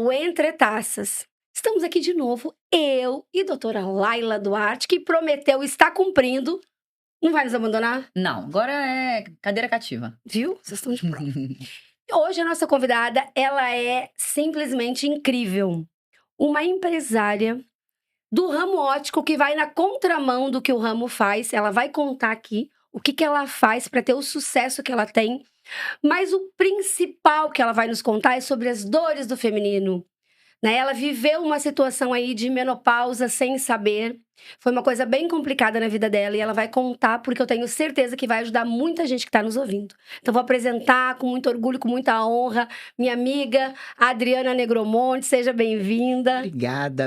o Entre Taças. Estamos aqui de novo, eu e doutora Laila Duarte, que prometeu estar cumprindo. Não vai nos abandonar? Não, agora é cadeira cativa. Viu? Vocês estão de prova. Hoje a nossa convidada, ela é simplesmente incrível. Uma empresária do ramo óptico que vai na contramão do que o ramo faz. Ela vai contar aqui o que ela faz para ter o sucesso que ela tem. Mas o principal que ela vai nos contar é sobre as dores do feminino. Né? Ela viveu uma situação aí de menopausa sem saber. Foi uma coisa bem complicada na vida dela e ela vai contar porque eu tenho certeza que vai ajudar muita gente que está nos ouvindo. Então vou apresentar com muito orgulho, com muita honra, minha amiga Adriana Negromonte. Seja bem-vinda.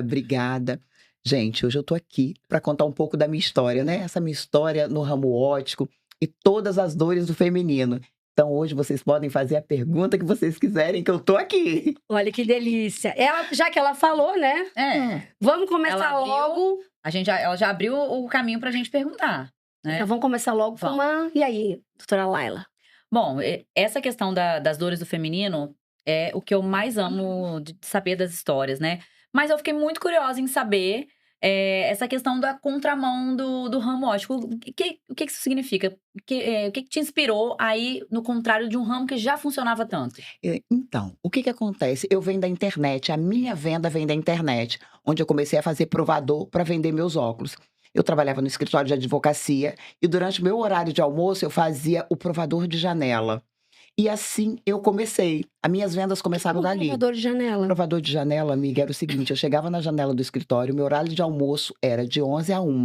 Obrigada. Gente, hoje eu tô aqui para contar um pouco da minha história, né? Essa minha história no ramo óptico e todas as dores do feminino. Então, hoje vocês podem fazer a pergunta que vocês quiserem, que eu tô aqui. Olha que delícia. Já que ela falou, né? Vamos começar logo. Ela já abriu o caminho pra gente perguntar, né? Então vamos começar logo com uma... E aí, doutora Laila? Bom, essa questão das dores do feminino é o que eu mais amo de saber das histórias, né? Mas eu fiquei muito curiosa em saber essa questão da contramão do ramo óptico. O que isso significa? O que te inspirou aí no contrário de um ramo que já funcionava tanto? Então, o que acontece? Eu venho da internet, a minha venda vem da internet, onde eu comecei a fazer provador para vender meus óculos. Eu trabalhava no escritório de advocacia e durante o meu horário de almoço eu fazia o provador de janela. E assim eu comecei. As minhas vendas começaram dali. Provador de janela. Provador de janela, amiga, era o seguinte: eu chegava na janela do escritório, meu horário de almoço era de 11 a 1.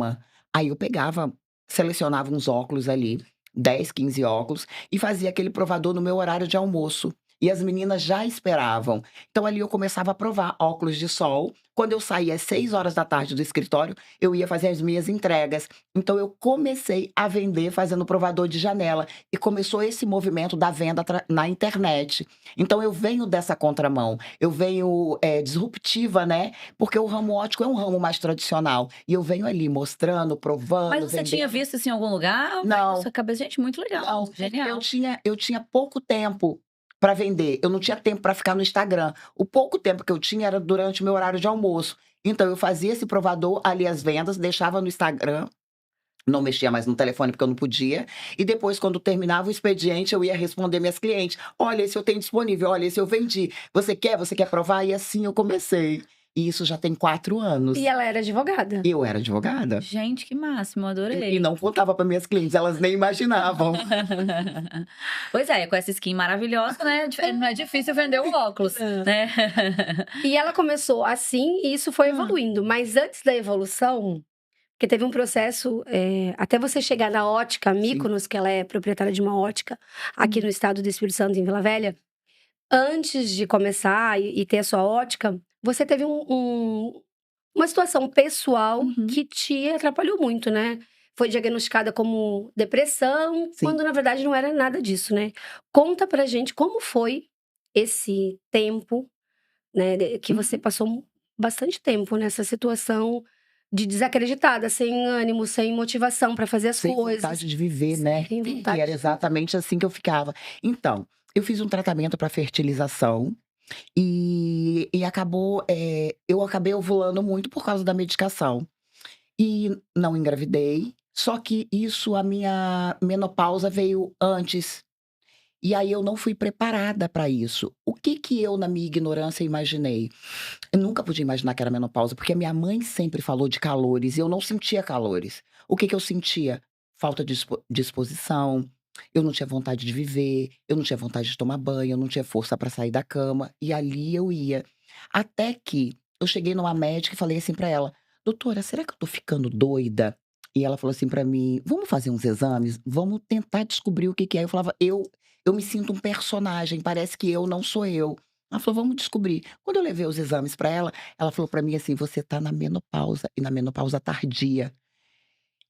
Aí eu pegava, selecionava uns óculos ali, 10, 15 óculos, e fazia aquele provador no meu horário de almoço. E as meninas já esperavam. Então ali eu começava a provar óculos de sol. Quando eu saía às 6 horas da tarde do escritório, eu ia fazer as minhas entregas. Então eu comecei a vender fazendo provador de janela. E começou esse movimento da venda na internet. Então eu venho dessa contramão. Eu venho disruptiva, né? Porque o ramo óptico é um ramo mais tradicional. E eu venho ali mostrando, provando, Mas você vendendo. tinha visto isso em algum lugar? Não. Sua cabeça, gente, muito legal. Não, Genial. eu tinha pouco tempo para vender. Eu não tinha tempo para ficar no Instagram. O pouco tempo que eu tinha era durante o meu horário de almoço. Então eu fazia esse provador, ali as vendas, deixava no Instagram. Não mexia mais no telefone porque eu não podia. E depois, quando terminava o expediente, eu ia responder minhas clientes. Olha, esse eu tenho disponível. Olha, esse eu vendi. Você quer? Você quer provar? E assim eu comecei. E isso já tem 4 anos. E ela era advogada? Eu era advogada. Gente, que máximo, adorei. E não contava para minhas clientes, elas nem imaginavam. Pois é, com essa skin maravilhosa, né? Não é difícil vender o óculos, né? E ela começou assim e isso foi evoluindo. Mas antes da evolução, porque teve um processo, até você chegar na ótica Mykonos, que ela é proprietária de uma ótica aqui no estado do Espírito Santo, em Vila Velha. Antes de começar e ter a sua ótica, você teve uma situação pessoal que te atrapalhou muito, né? Foi diagnosticada como depressão, Sim. quando na verdade não era nada disso, né? Conta pra gente como foi esse tempo, né? Que você passou bastante tempo nessa situação de desacreditada, sem ânimo, sem motivação pra fazer as Sem coisas. vontade de viver, né? Sem vontade E era de exatamente assim que eu ficava. Então, eu fiz um tratamento para fertilização e acabou, eu acabei ovulando muito por causa da medicação. E não engravidei, só que isso, a minha menopausa veio antes. E aí eu não fui preparada para isso. O que eu, na minha ignorância, imaginei? Eu nunca podia imaginar que era menopausa, porque a minha mãe sempre falou de calores e eu não sentia calores. O que eu sentia? Falta de disposição, eu não tinha vontade de viver, eu não tinha vontade de tomar banho, eu não tinha força para sair da cama. E ali eu ia. Até que eu cheguei numa médica e falei assim para ela: doutora, será que eu tô ficando doida? E ela falou assim para mim: vamos fazer uns exames? Vamos tentar descobrir o que que é. Eu falava: eu me sinto um personagem, parece que eu não sou eu. Ela falou: vamos descobrir. Quando eu levei os exames para ela falou para mim assim: você tá na menopausa, e na menopausa tardia.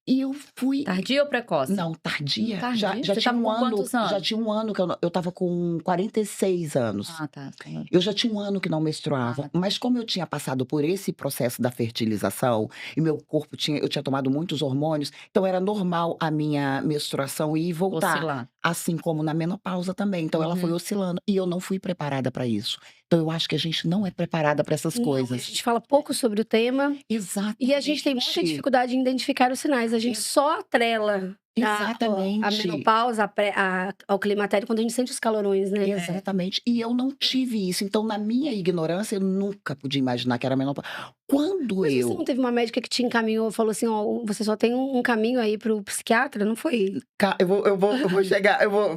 E eu fui. Tardia ou precoce? Não, tardia. Tardia? Já Você tinha tava com quantos anos? Já tinha um ano que eu tava com 46 anos. Ah, tá. Eu já tinha um ano que não menstruava, mas como eu tinha passado por esse processo da fertilização e meu corpo eu tinha tomado muitos hormônios, então era normal a minha menstruação ir e voltar. Oscilar. Assim como na menopausa também. Então ela foi oscilando e eu não fui preparada para isso. Então eu acho que a gente não é preparada para essas Não, a coisas. gente fala pouco sobre o tema e a gente tem muita Exatamente. dificuldade em identificar os sinais. A gente Ex só atrela a Exatamente. menopausa, ao climatério, quando a gente sente os calorões, né? Exatamente. E eu não tive isso. Então, na minha ignorância, eu nunca podia imaginar que era menopausa. Quando Mas você não eu teve uma médica que te encaminhou, falou assim, ó, você só tem um caminho aí pro psiquiatra, não foi? eu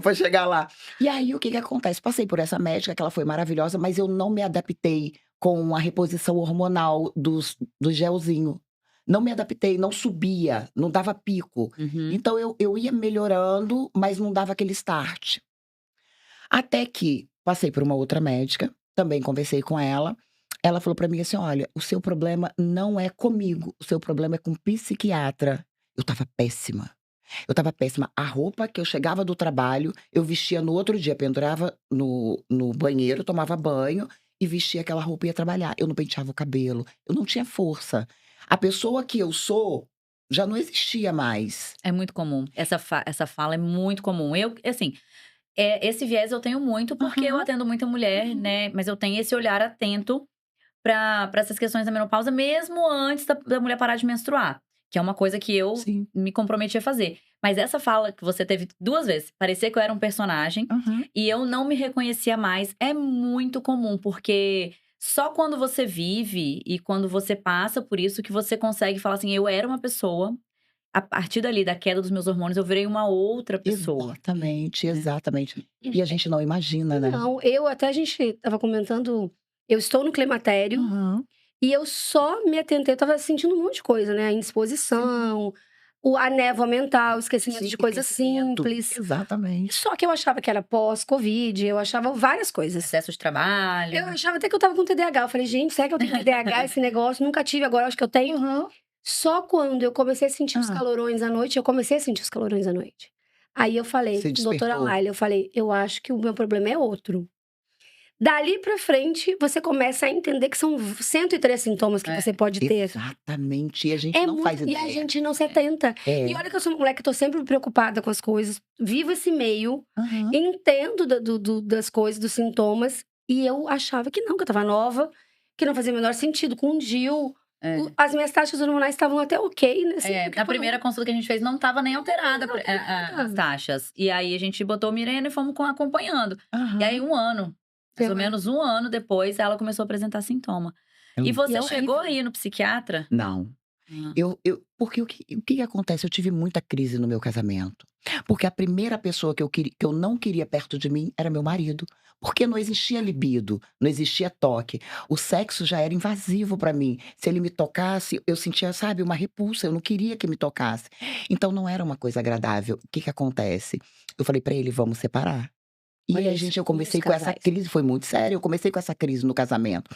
vou chegar lá. E aí, o que que acontece? Passei por essa médica, que ela foi maravilhosa, mas eu não me adaptei com a reposição hormonal do gelzinho. Não me adaptei, não subia, não dava pico. Uhum. Então, eu ia melhorando, mas não dava aquele start. Até que passei por uma outra médica, também conversei com ela. Ela falou pra mim assim: "Olha, o seu problema não é comigo, o seu problema é com o psiquiatra". Eu estava péssima. Eu estava péssima. A roupa que eu chegava do trabalho, eu vestia no outro dia, pendurava no banheiro, tomava banho e vestia aquela roupa e ia trabalhar. Eu não penteava o cabelo, eu não tinha força. A pessoa que eu sou já não existia mais. É muito comum. Essa fala é muito comum. Eu, assim, esse viés eu tenho muito, porque eu Aham. atendo muita mulher, né? Mas eu tenho esse olhar atento pra essas questões da menopausa, mesmo antes da mulher parar de menstruar. Que é uma coisa que eu Sim. me comprometi a fazer. Mas essa fala que você teve 2 vezes, parecia que eu era um personagem Aham. e eu não me reconhecia mais, é muito comum, porque só quando você vive e quando você passa por isso que você consegue falar assim: "Eu era uma pessoa, a partir dali, da queda dos meus hormônios, eu virei uma outra pessoa", Exatamente, né. exatamente. E a gente não imagina, né? Não, a gente estava comentando, eu estou no climatério Aham. e eu só me atentei, eu estava sentindo um monte de coisa, né? A Sim. indisposição, a névoa mental, esquecimento Sim, de coisas esquecimento. simples. Exatamente. Só que eu achava que era pós-Covid, eu achava várias coisas. Excesso de trabalho. Eu achava até que eu estava com TDAH. Eu falei, gente, será que eu tenho TDAH esse negócio? Nunca tive, agora eu acho que eu tenho. Aham. Só quando eu comecei a sentir os Hã. calorões à noite, eu comecei a sentir os calorões à noite. Aí eu falei, Se doutora despertou. Laila, eu falei, eu acho que o meu problema é outro. Dali pra frente, você começa a entender que são 103 sintomas que É. você pode ter. Exatamente. E a gente não faz E a ideia. gente não se atenta. É. E olha que eu sou uma mulher que tô sempre preocupada com as coisas, vivo esse meio, Aham. entendo das coisas, dos sintomas, e eu achava que não, que eu estava nova, que não fazia o menor sentido. Com o DIU, É. as minhas taxas hormonais estavam até ok, né? Assim, porque Na primeira consulta que a gente fez, não estava nem alterada não estava alterada. as taxas. E aí, a gente botou Mirena e fomos acompanhando. E aí, Aham. 1 ano, mais ou menos 1 ano depois, ela começou a apresentar sintoma. E Eu você é chegou horrível. aí no psiquiatra? Não. Hã. Porque o que acontece? Eu tive muita crise no meu casamento. Porque a primeira pessoa que eu não queria perto de mim era meu marido. Porque não existia libido, não existia toque. O sexo já era invasivo pra mim. Se ele me tocasse, eu sentia, sabe, uma repulsa. Eu não queria que me tocasse. Então não era uma coisa agradável. O que que acontece? Eu falei pra ele: "Vamos separar". E Olha a isso, gente, eu muitos comecei com essa casais. crise, foi muito sério. Eu comecei com essa crise no casamento.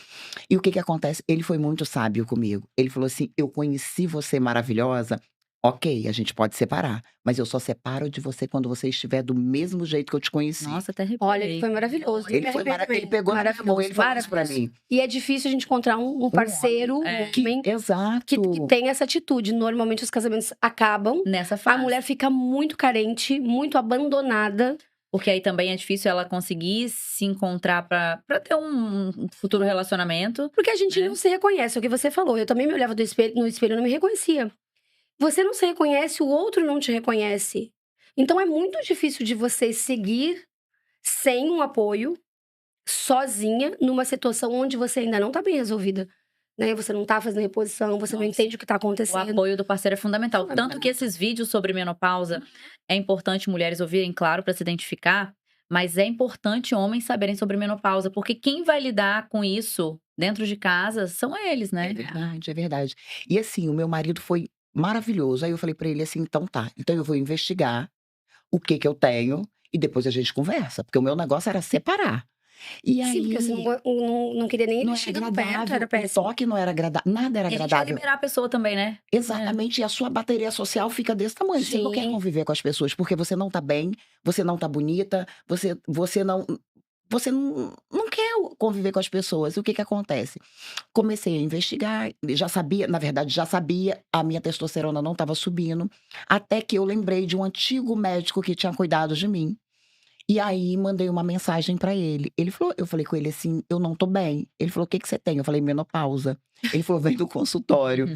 E o que que acontece? Ele foi muito sábio comigo. Ele falou assim: "Eu conheci você maravilhosa, ok, a gente pode separar, mas eu só separo de você quando você estiver do mesmo jeito que eu te conheci". Nossa, até Olha, ele arrepiei. foi maravilhoso. Não me Ele foi arrependo ele também. pegou na minha mão, Maravilhoso, ele falou isso pra maravilhoso. mim. E é difícil a gente encontrar um parceiro, um Que homem, que exato. tem essa atitude. Normalmente os casamentos acabam, Nessa a fase. mulher fica muito carente, muito abandonada. Porque aí também é difícil ela conseguir se encontrar pra ter um futuro relacionamento. Porque a gente Né? não se reconhece, é o que você falou. Eu também me olhava no espelho e não me reconhecia. Você não se reconhece, o outro não te reconhece. Então é muito difícil de você seguir sem um apoio, sozinha, numa situação onde você ainda não tá bem resolvida. Né? Você não tá fazendo reposição, você não Nossa. entende o que tá O acontecendo. apoio do parceiro é fundamental. Tanto Fundamental. que esses vídeos sobre menopausa é importante mulheres ouvirem, claro, para se identificar, mas é importante homens saberem sobre menopausa, porque quem vai lidar com isso dentro de casa são eles, É né? verdade, é verdade. E assim, o meu marido foi maravilhoso. Aí eu falei pra ele assim: "Então tá, então eu vou investigar o que que eu tenho e depois a gente conversa", porque o meu negócio era separar. E Sim, porque você aí não queria nem não ele era chegando perto, agradável, era o péssimo. toque não era agradável, nada era E a gente vai agradável. liberar a pessoa também, né? Exatamente, e a sua bateria social fica desse tamanho. Você não quer Sim. conviver com as pessoas, porque você não tá bem, você não tá bonita, você não quer conviver com as pessoas. O que que acontece? Comecei a investigar, já sabia, na verdade já sabia, a minha testosterona não estava subindo, até que eu lembrei de um antigo médico que tinha cuidado de mim. E aí, mandei uma mensagem pra ele. Ele falou eu falei com ele assim: "Eu não tô bem". Ele falou: "O que que você tem?". Eu falei: "Menopausa". Ele falou: "Vem do consultório".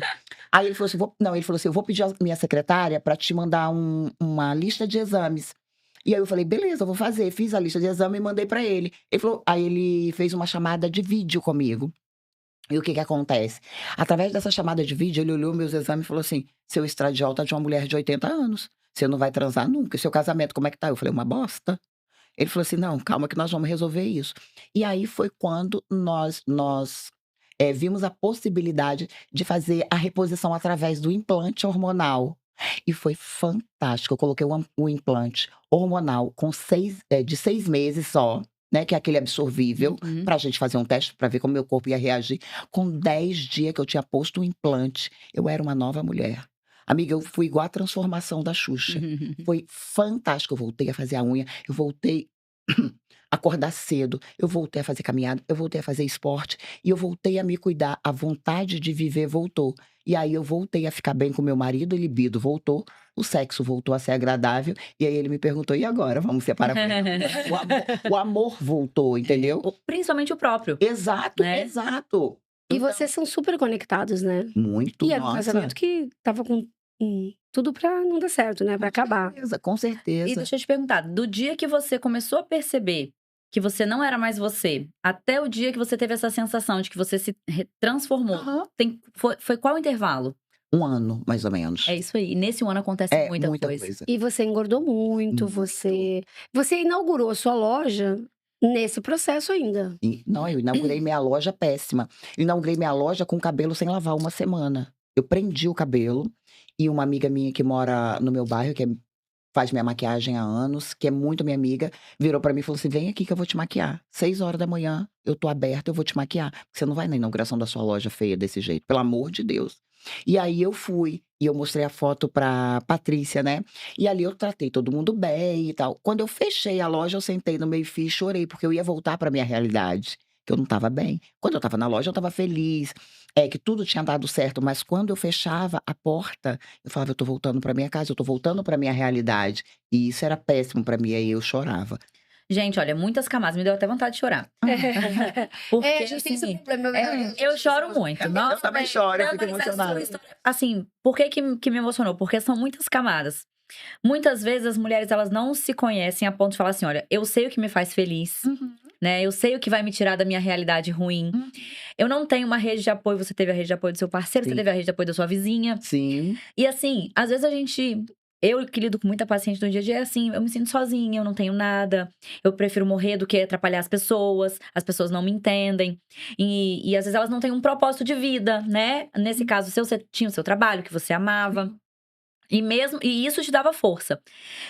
Aí ele falou assim: Não, ele falou assim: "Eu vou pedir à minha secretária pra te mandar uma lista de exames". E aí eu falei: "Beleza, eu vou fazer". Fiz a lista de exame e mandei pra ele. Ele falou aí ele fez uma chamada de vídeo comigo. E o que que acontece? Através dessa chamada de vídeo, ele olhou meus exames e falou assim: "Seu estradiol tá de uma mulher de 80 anos. Você não vai transar nunca. E seu casamento, como é que tá?". Eu falei: "Uma bosta". Ele falou assim: "Não, calma que nós vamos resolver isso". E aí foi quando nós vimos a possibilidade de fazer a reposição através do implante hormonal. E foi fantástico. Eu coloquei o implante hormonal de 6 meses só, né, que é aquele absorvível, Uhum. pra gente fazer um teste pra ver como meu corpo ia reagir. Com 10 dias que eu tinha posto o implante, eu era uma nova mulher. Amiga, eu fui igual a transformação da Xuxa. Foi fantástico. Eu voltei a fazer a unha, eu voltei a acordar cedo, eu voltei a fazer caminhada, eu voltei a fazer esporte e eu voltei a me cuidar. A vontade de viver voltou. E aí eu voltei a ficar bem com meu marido, a libido voltou, o sexo voltou a ser agradável. E aí ele me perguntou: "E agora, vamos separar?" O amor voltou, entendeu? Principalmente o próprio, Exato, né? exato. E Então vocês são super conectados, né? Muito, E era um nossa. casamento que tava com tudo pra não dar certo, né? Pra acabar. Com E certeza. deixa eu te perguntar, do dia que você começou a perceber que você não era mais você, até o dia que você teve essa sensação de que você se transformou, Aham. foi qual o intervalo? 1 ano, mais ou menos. É isso aí. E nesse 1 ano acontece É, muita muita coisa. coisa. E você engordou muito, Muito. você inaugurou a sua loja nesse processo ainda. Não, eu inaugurei minha loja péssima. Inaugurei minha loja com o cabelo sem lavar 1 semana. Eu prendi o cabelo e uma amiga minha que mora no meu bairro, faz minha maquiagem há anos, que é muito minha amiga, virou pra mim e falou assim: "Vem aqui que eu vou te maquiar. 6 horas da manhã, eu tô aberta, eu vou te maquiar. Você não vai na inauguração da sua loja feia desse jeito, pelo amor de Deus". E aí eu fui, e eu mostrei a foto pra Patrícia, né, e ali eu tratei todo mundo bem e tal. Quando eu fechei a loja, eu sentei no meio-fio e chorei, porque eu ia voltar pra minha realidade, que eu não estava bem. Quando eu estava na loja, eu estava feliz, que tudo tinha dado certo, mas quando eu fechava a porta, eu falava: "Eu tô voltando pra minha casa, eu tô voltando pra minha realidade". E isso era péssimo pra mim, aí eu chorava. Gente, olha, muitas camadas, me deu até vontade de chorar. Porque, É, a gente tem esse assim, problema. eu choro muito. Eu Nossa, também choro, eu vendo fico essa sua emocionada. história assim, por que me emocionou? Porque são muitas camadas. Muitas vezes as mulheres, elas não se conhecem a ponto de falar assim: "Olha, eu sei o que me faz feliz, Uhum, né, eu sei o que vai me tirar da minha realidade ruim. uhum. Eu não tenho uma rede de apoio", você teve a rede de apoio do seu parceiro, você Sim, teve a rede de apoio da sua vizinha. sim, E assim, às vezes eu que lido com muita paciente no dia a dia, é assim, eu me sinto sozinha, eu não tenho nada, eu prefiro morrer do que atrapalhar as pessoas não me entendem. E às vezes elas não têm um propósito de vida, né? Nesse caso seu, você tinha o seu trabalho, que você amava. E isso te dava força.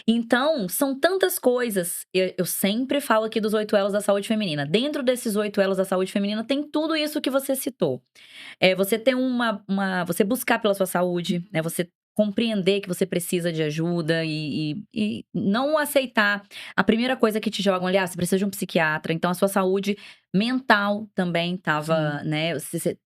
Então, são tantas coisas. Eu sempre falo aqui dos 8 elos da saúde feminina. Dentro desses 8 elos da saúde feminina, tem tudo isso que você citou. Você ter você buscar pela sua saúde, né? Você compreender que você precisa de ajuda e não aceitar a primeira coisa que te jogam ali, você precisa de um psiquiatra. Então, a sua saúde mental também estava, sim, né? Você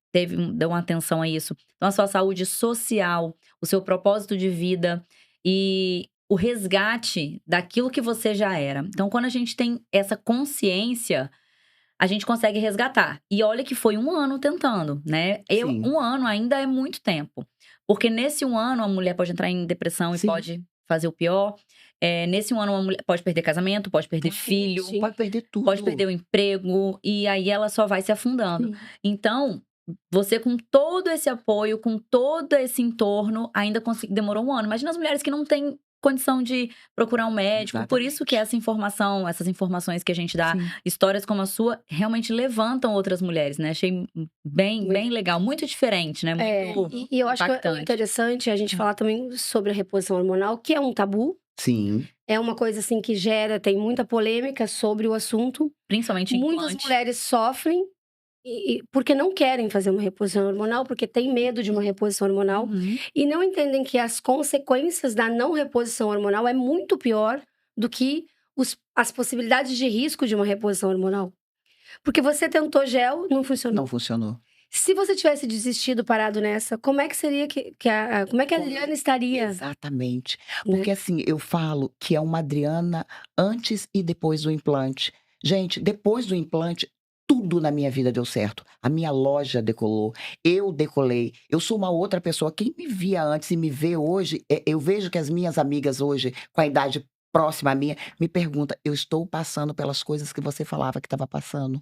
deu uma atenção a isso. Então, a sua saúde social, o seu propósito de vida e o resgate daquilo que você já era. Então, quando a gente tem essa consciência, a gente consegue resgatar. E olha que foi 1 ano tentando, né? sim, 1 ano ainda é muito tempo. Porque nesse 1 ano, a mulher pode entrar em depressão e sim. pode fazer o pior. Nesse 1 ano, uma mulher pode perder casamento, pode perder filho, Sim. Pode perder pode perder tudo. o emprego. E aí ela só vai se afundando. Sim. Então, você com todo esse apoio, com todo esse entorno, ainda demorou 1 ano. Imagina as mulheres que não têm condição de procurar um médico. Por isso que Exatamente. essas informações que a gente dá, Sim. histórias como a sua, realmente levantam outras mulheres, né? Achei bem, Muito. bem legal, muito diferente, né? Muito E eu acho que o impactante. interessante é a gente falar também sobre a reposição hormonal, que é um tabu. Sim, É uma coisa assim que tem muita polêmica sobre o assunto. Principalmente Muitas implante. mulheres sofrem porque não querem fazer uma reposição hormonal, porque têm medo de uma reposição hormonal Uhum. e não entendem que as consequências da não reposição hormonal é muito pior do que as possibilidades de risco de uma reposição hormonal. Porque você tentou gel, não funcionou. não funcionou. Se você tivesse desistido, parado nessa, como é que seria como é que a Adriana estaria, Exatamente. né? Porque assim, eu falo que é uma Adriana antes e depois do implante. Gente, depois do implante, tudo na minha vida deu certo. A minha loja decolou, eu decolei. Eu sou uma outra pessoa. Quem me via antes e me vê hoje, eu vejo que as minhas amigas hoje, com a idade próxima à minha, me pergunta: eu estou passando pelas coisas que você falava que estava passando.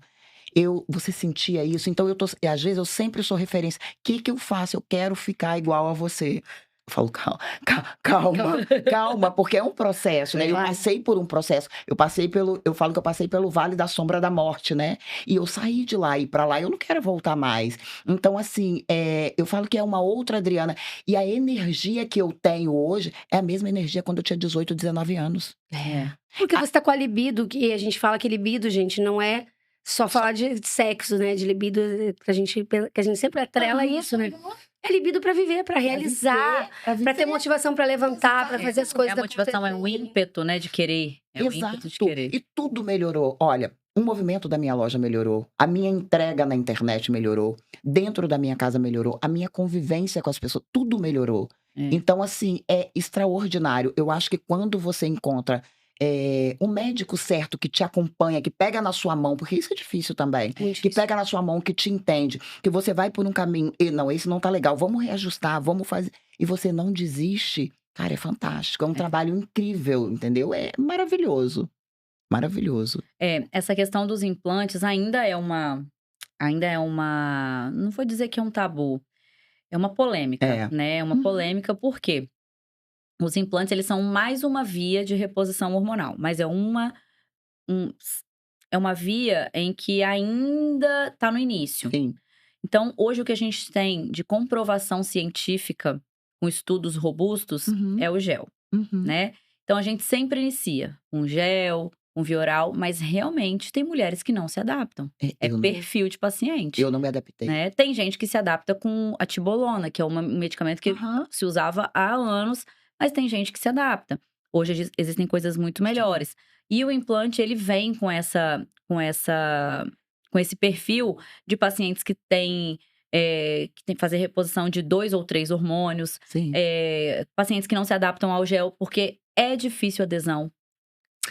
Você sentia isso? Então às vezes eu sempre sou referência. O que que eu faço? Eu quero ficar igual a você. Eu falo: calma, calma, porque é um processo, né? Eu Claro. passei por um processo. Eu falo que eu passei pelo vale da sombra da morte, né? E eu saí de lá e pra lá eu não quero voltar mais. Então, assim, eu falo que é uma outra Adriana. E a energia que eu tenho hoje é a mesma energia quando eu tinha 18, 19 anos. É. Porque você tá com a libido, que a gente fala que libido, gente, não é só falar de sexo, né? De libido, que a gente sempre atrela isso, né? É libido pra viver, pra realizar, pra ter motivação pra levantar, pra fazer as coisas A motivação é um acontecerem. ímpeto, né, de querer. É o ímpeto de Exato. querer. E tudo melhorou. Olha, o movimento da minha loja melhorou, a minha entrega na internet melhorou, dentro da minha casa melhorou, a minha convivência com as pessoas, tudo melhorou. É. Então, assim, é extraordinário. Eu acho que quando você encontra um médico certo que te acompanha, que pega na sua mão, porque isso é difícil também, Muito que difícil. pega na sua mão, que te entende, que você vai por um caminho, e não, esse não tá legal, vamos reajustar, vamos fazer. E você não desiste. Cara, é fantástico, é um trabalho incrível, entendeu? É maravilhoso, maravilhoso. Essa questão dos implantes ainda é uma, não vou dizer que é um tabu, é uma polêmica, É. né? É uma Uhum. polêmica porque os implantes, eles são mais uma via de reposição hormonal, mas um- é uma via em que ainda tá no início. Sim. Então, hoje o que a gente tem de comprovação científica com estudos robustos Uhum. é o gel, Uhum. né? Então, a gente sempre inicia um gel, um via oral, mas realmente tem mulheres que não se adaptam. É Eu, perfil de paciente, eu não me adaptei. né? Tem gente que se adapta com a tibolona, que é um medicamento que Aham. se usava há anos, mas tem gente que se adapta. Hoje existem coisas muito melhores. E o implante, ele vem com esse perfil de pacientes que tem que fazer reposição de 2 ou 3 hormônios, Sim. pacientes que não se adaptam ao gel, porque é difícil a adesão.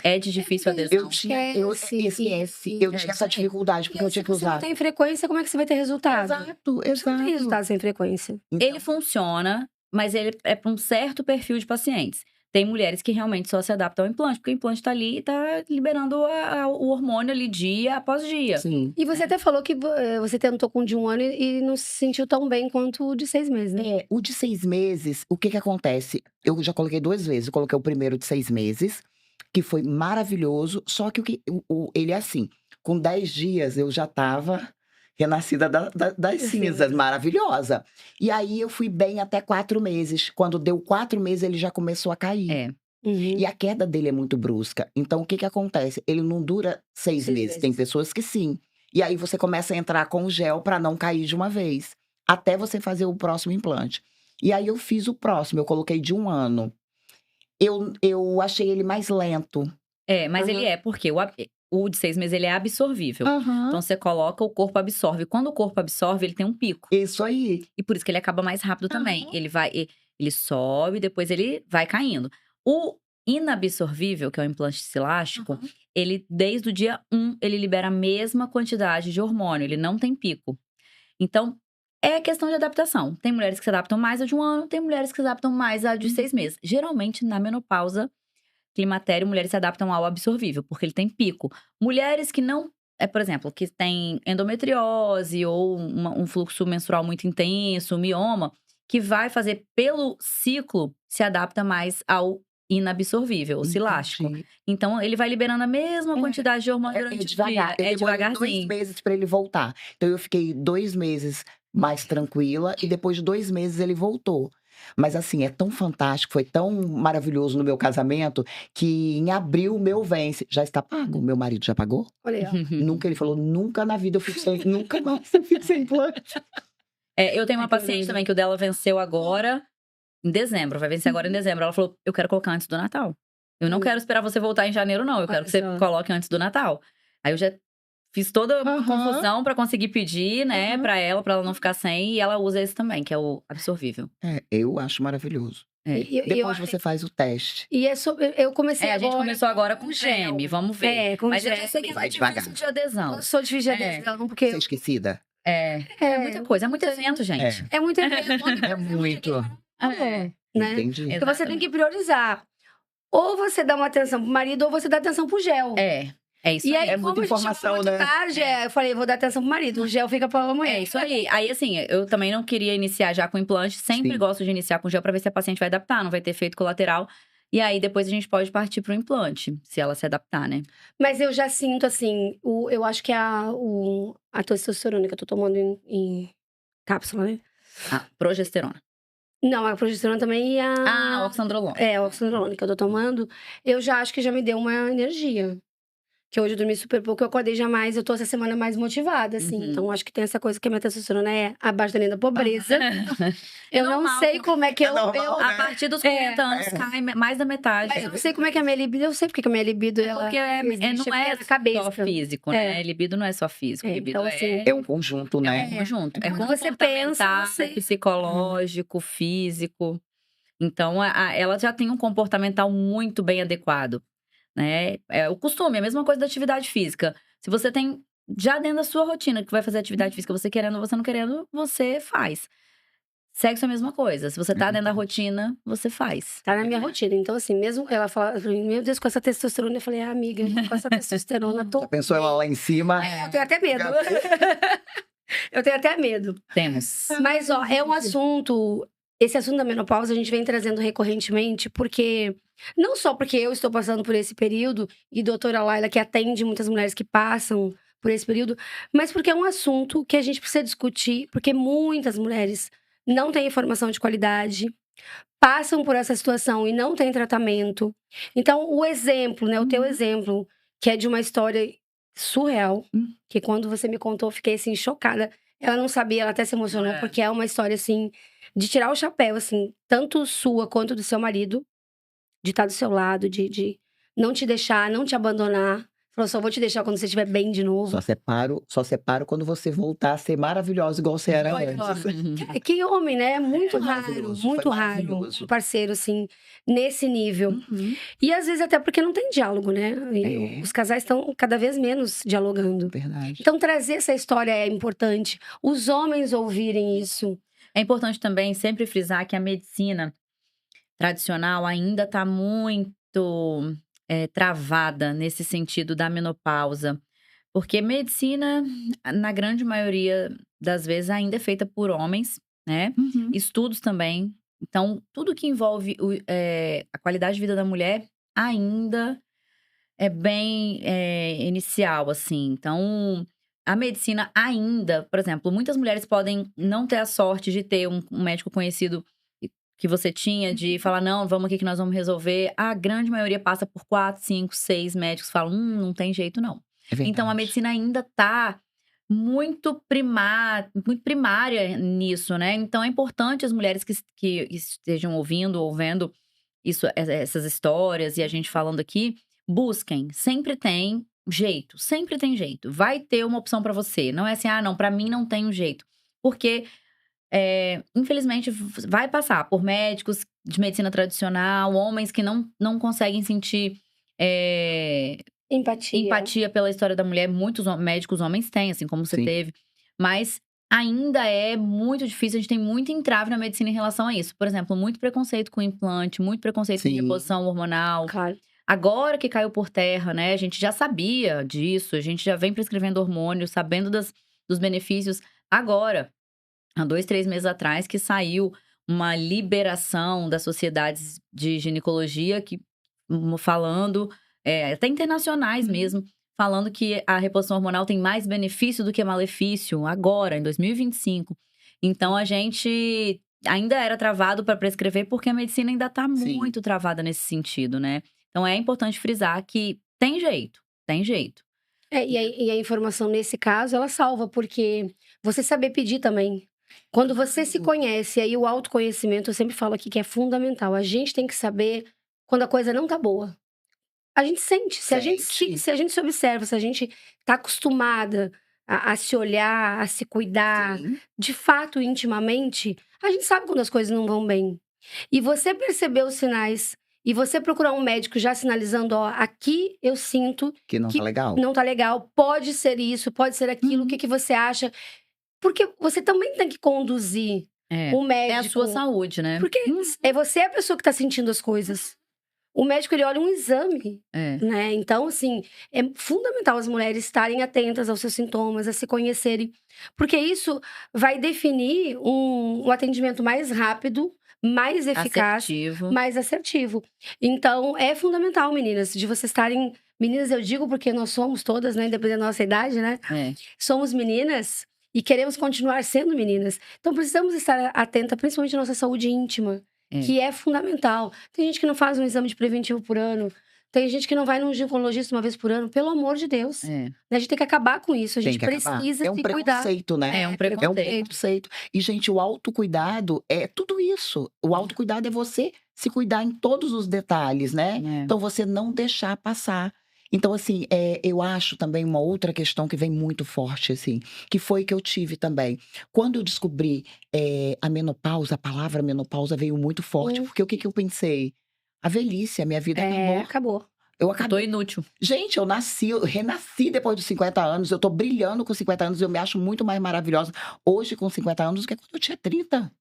É de difícil adesão. Eu tinha, eu Esquece. eu tinha essa dificuldade, porque eu tinha que Se você não usar. tem frequência, como é que você vai ter resultado? Exato, Você não tem exato. resultado sem frequência. Então, Ele funciona, mas ele é para um certo perfil de pacientes. Tem mulheres que realmente só se adaptam ao implante, porque o implante tá ali e tá liberando o hormônio ali dia após dia. sim. E você até falou que você tentou com o de 1 ano e não se sentiu tão bem quanto o de 6 meses, né? O de 6 meses, o que que acontece? Eu já coloquei 2 vezes. Eu coloquei o primeiro de 6 meses, que foi maravilhoso, só que ele é assim, com 10 dias eu já estava renascida das cinzas, maravilhosa. E aí eu fui bem até 4 meses. Quando deu 4 meses, ele já começou a cair. É. Uhum. E a queda dele é muito brusca. Então, o que que acontece? Ele não dura 6 6 meses. Tem meses. pessoas que sim. E aí você começa a entrar com o gel para não cair de uma vez, até você fazer o próximo implante. E aí eu fiz o próximo, eu coloquei de 1 ano. Eu achei ele mais lento. Mas Aham. ele porque o de 6 meses ele é absorvível. Aham. Então você coloca, o corpo absorve. Quando o corpo absorve, ele tem um pico. Isso aí. E por isso que ele acaba mais rápido também. Aham. Ele sobe, depois ele vai caindo. O inabsorvível, que é o implante elástico, Aham. ele, desde o dia 1, ele libera a mesma quantidade de hormônio, ele não tem pico. Então, é questão de adaptação. Tem mulheres que se adaptam mais a de 1 ano, tem mulheres que se adaptam mais a de 6 meses. Geralmente, na menopausa, climatério, mulheres se adaptam ao absorvível, porque ele tem pico. Mulheres que não, por exemplo, que têm endometriose ou um fluxo menstrual muito intenso, mioma, que vai fazer pelo ciclo, se adapta mais ao inabsorvível, o silástico. Entendi. Então, ele vai liberando a mesma quantidade de hormônio durante o devagar. dia. Eu É demorei 2 devagarzinho. meses para ele voltar. Então eu fiquei 2 meses mais tranquila e depois de 2 meses ele voltou. Mas assim, é tão fantástico, foi tão maravilhoso no meu casamento, que em abril o meu vence. Já está pago, meu marido já pagou. Olha aí, ó. Nunca, ele falou: "Nunca na vida eu fico sem nunca mais eu fico sem implante". Eu tenho uma Ai, que paciente lindo. também que o dela venceu agora em dezembro, vai vencer agora em dezembro. Ela falou: eu quero colocar antes do Natal. Eu não quero esperar você voltar em janeiro, não. Eu quero Olha que você só. coloque antes do Natal. Aí eu já fiz toda a Aham. confusão pra conseguir pedir, né, Aham. pra ela não ficar sem. E ela usa esse também, que é o absorvível. Eu acho maravilhoso. É. Depois você faz o teste. E é sobre, eu comecei A gente agora começou agora com com gel. geme, vamos ver. É, com Mas eu gel. já sei que Vai é difícil devagar. de adesão. Eu sou difícil de É. adesão, Você porque é esquecida? É muita coisa, é muito evento, gente. é muito evento. É muito. né? Entendi. Então você tem que priorizar. Ou você dá uma atenção pro marido, ou você dá atenção pro gel. É isso E aí. aí, É como muita a gente informação, chegou muito né? tarde, eu falei, vou dar atenção pro marido. O gel fica pra amanhã. É isso aí. Aí, assim, eu também não queria iniciar já com implante. Sempre Sim. gosto de iniciar com gel pra ver se a paciente vai adaptar, não vai ter efeito colateral. E aí, depois a gente pode partir pro implante, se ela se adaptar, né? Mas eu já sinto, assim, eu acho que é a testosterona que eu tô tomando em cápsula, né? A progesterona. Não, a progesterona também e Ah, a... oxandrolona. É, a oxandrolona que eu tô tomando. Eu já acho que já me deu uma energia. Que hoje eu dormi super pouco, eu acordei já mais, eu tô essa semana mais motivada, assim. Uhum. Então, acho que tem essa coisa que a minha testosterona é abaixo da linha da pobreza. Eu não normal, sei como é que É normal, A né? partir dos 40 anos cai mais da metade. Mas eu não sei como é que é a minha libido, eu sei porque que a minha libido, ela Porque existe, não porque é na cabeça. só físico, né? Libido não é só físico. É, Libido então, assim, É um conjunto, é né? um conjunto. É Quando você pensa, comportamental, você... psicológico, físico. Então, ela já tem um comportamental muito bem adequado, né? É o costume, a mesma coisa da atividade física. Se você tem já dentro da sua rotina que vai fazer atividade física, você querendo ou você não querendo, você faz. Sexo é a mesma coisa. Se você tá dentro da rotina, você faz. Tá na minha rotina. Então, assim, mesmo ela fala, meu Deus, com essa testosterona, eu falei, amiga, com essa testosterona, tô... Já pensou ela lá em cima? Eu tenho até medo. Eu tenho até medo. Temos. Mas, ó, é um assunto... Esse assunto da menopausa a gente vem trazendo recorrentemente, porque... Não só porque eu estou passando por esse período, e doutora Laila, que atende muitas mulheres que passam por esse período, mas porque é um assunto que a gente precisa discutir, porque muitas mulheres não têm informação de qualidade, passam por essa situação e não têm tratamento. Então, o exemplo, né? O teu exemplo, que é de uma história surreal, que quando você me contou, eu fiquei, assim, chocada. Ela não sabia, ela até se emocionou, É. porque é uma história, assim, de tirar o chapéu, assim, tanto sua quanto do seu marido, de estar do seu lado, de não te deixar, não te abandonar. Falou, só vou te deixar quando você estiver bem de novo. Só separo quando você voltar a ser maravilhosa igual você era Olha, ó, antes. que homem, né? Muito Foi raro, maravilhoso, muito foi raro. maravilhoso. Um parceiro, assim, nesse nível. E às vezes até porque não tem diálogo, né? E É. os casais estão cada vez menos dialogando. Verdade. Então, trazer essa história é importante. Os homens ouvirem isso. É importante também sempre frisar que a medicina tradicional ainda está muito travada nesse sentido da menopausa. Porque medicina, na grande maioria das vezes, ainda é feita por homens, né? Estudos também. Então, tudo que envolve a qualidade de vida da mulher ainda é bem inicial, assim. Então, a medicina ainda, por exemplo, muitas mulheres podem não ter a sorte de ter um médico conhecido que você tinha, de falar, não, vamos aqui que nós vamos resolver. A grande maioria passa por 4, 5, 6 médicos, falam, não tem jeito não. É verdade. Então, a medicina ainda tá muito primária nisso, né? Então, é importante as mulheres que estejam ouvindo ou vendo isso, essas histórias e a gente falando aqui, busquem. Sempre tem jeito, sempre tem jeito. Vai ter uma opção pra você. Não é assim, não, pra mim não tem um jeito. Porque, infelizmente, vai passar por médicos de medicina tradicional, homens que não conseguem sentir empatia pela história da mulher. Muitos médicos homens têm, assim como você Sim. teve. Mas ainda é muito difícil, a gente tem muito entrave na medicina em relação a isso. Por exemplo, muito preconceito com implante, muito preconceito com Sim. reposição hormonal. Claro. Agora que caiu por terra, né? A gente já sabia disso, a gente já vem prescrevendo hormônios, sabendo dos benefícios. Agora, há 2, 3 meses atrás, que saiu uma liberação das sociedades de ginecologia falando, até internacionais mesmo, falando que a reposição hormonal tem mais benefício do que malefício, agora, em 2025. Então, a gente ainda era travado para prescrever, porque a medicina ainda está Sim. muito travada nesse sentido, né? Então, é importante frisar que tem jeito, tem jeito. E a informação, nesse caso, ela salva, porque você saber pedir também. Quando você se conhece, aí o autoconhecimento, eu sempre falo aqui que é fundamental. A gente tem que saber quando a coisa não tá boa. a gente sente. Sente. Se a gente se observa, se a gente tá acostumada a se olhar, a se cuidar, Sim. de fato, intimamente, a gente sabe quando as coisas não vão bem. E você perceber os sinais e você procurar um médico já sinalizando, ó, aqui eu sinto Que não que tá legal. não tá legal, pode ser isso, pode ser aquilo, o que que você acha? Porque você também tem que conduzir o É a sua médico, saúde, né? porque é você a pessoa que tá sentindo as coisas. O médico, ele olha um exame, É. né? Então, assim, é fundamental as mulheres estarem atentas aos seus sintomas, a se conhecerem, porque isso vai definir um atendimento mais rápido, mais eficaz, Assertivo. mais assertivo. Então, é fundamental, meninas, de vocês estarem. Meninas, eu digo porque nós somos todas, né? Independente da nossa idade, né? É. Somos meninas e queremos continuar sendo meninas. Então, precisamos estar atenta, principalmente à nossa saúde íntima, É. que é fundamental. Tem gente que não faz um exame de preventivo por ano. Tem gente que não vai num ginecologista uma vez por ano. Pelo amor de Deus. É. A gente tem que acabar com isso. A Tem gente que acabar. precisa É um se cuidar. preconceito, né? É um É um preconceito. preconceito. E, gente, o autocuidado é tudo isso. O autocuidado é você se cuidar em todos os detalhes, né? É. Então, você não deixar passar. Então, assim, eu acho também uma outra questão que vem muito forte, assim, que foi que eu tive também. Quando eu descobri a menopausa, a palavra menopausa veio muito forte, porque o que que eu pensei? A velhice, a minha vida acabou. Acabou. Eu Eu tô acabei. inútil. Gente, eu renasci depois dos 50 anos. Eu tô brilhando com 50 anos. Eu me acho muito mais maravilhosa hoje com 50 anos do que quando eu tinha 30.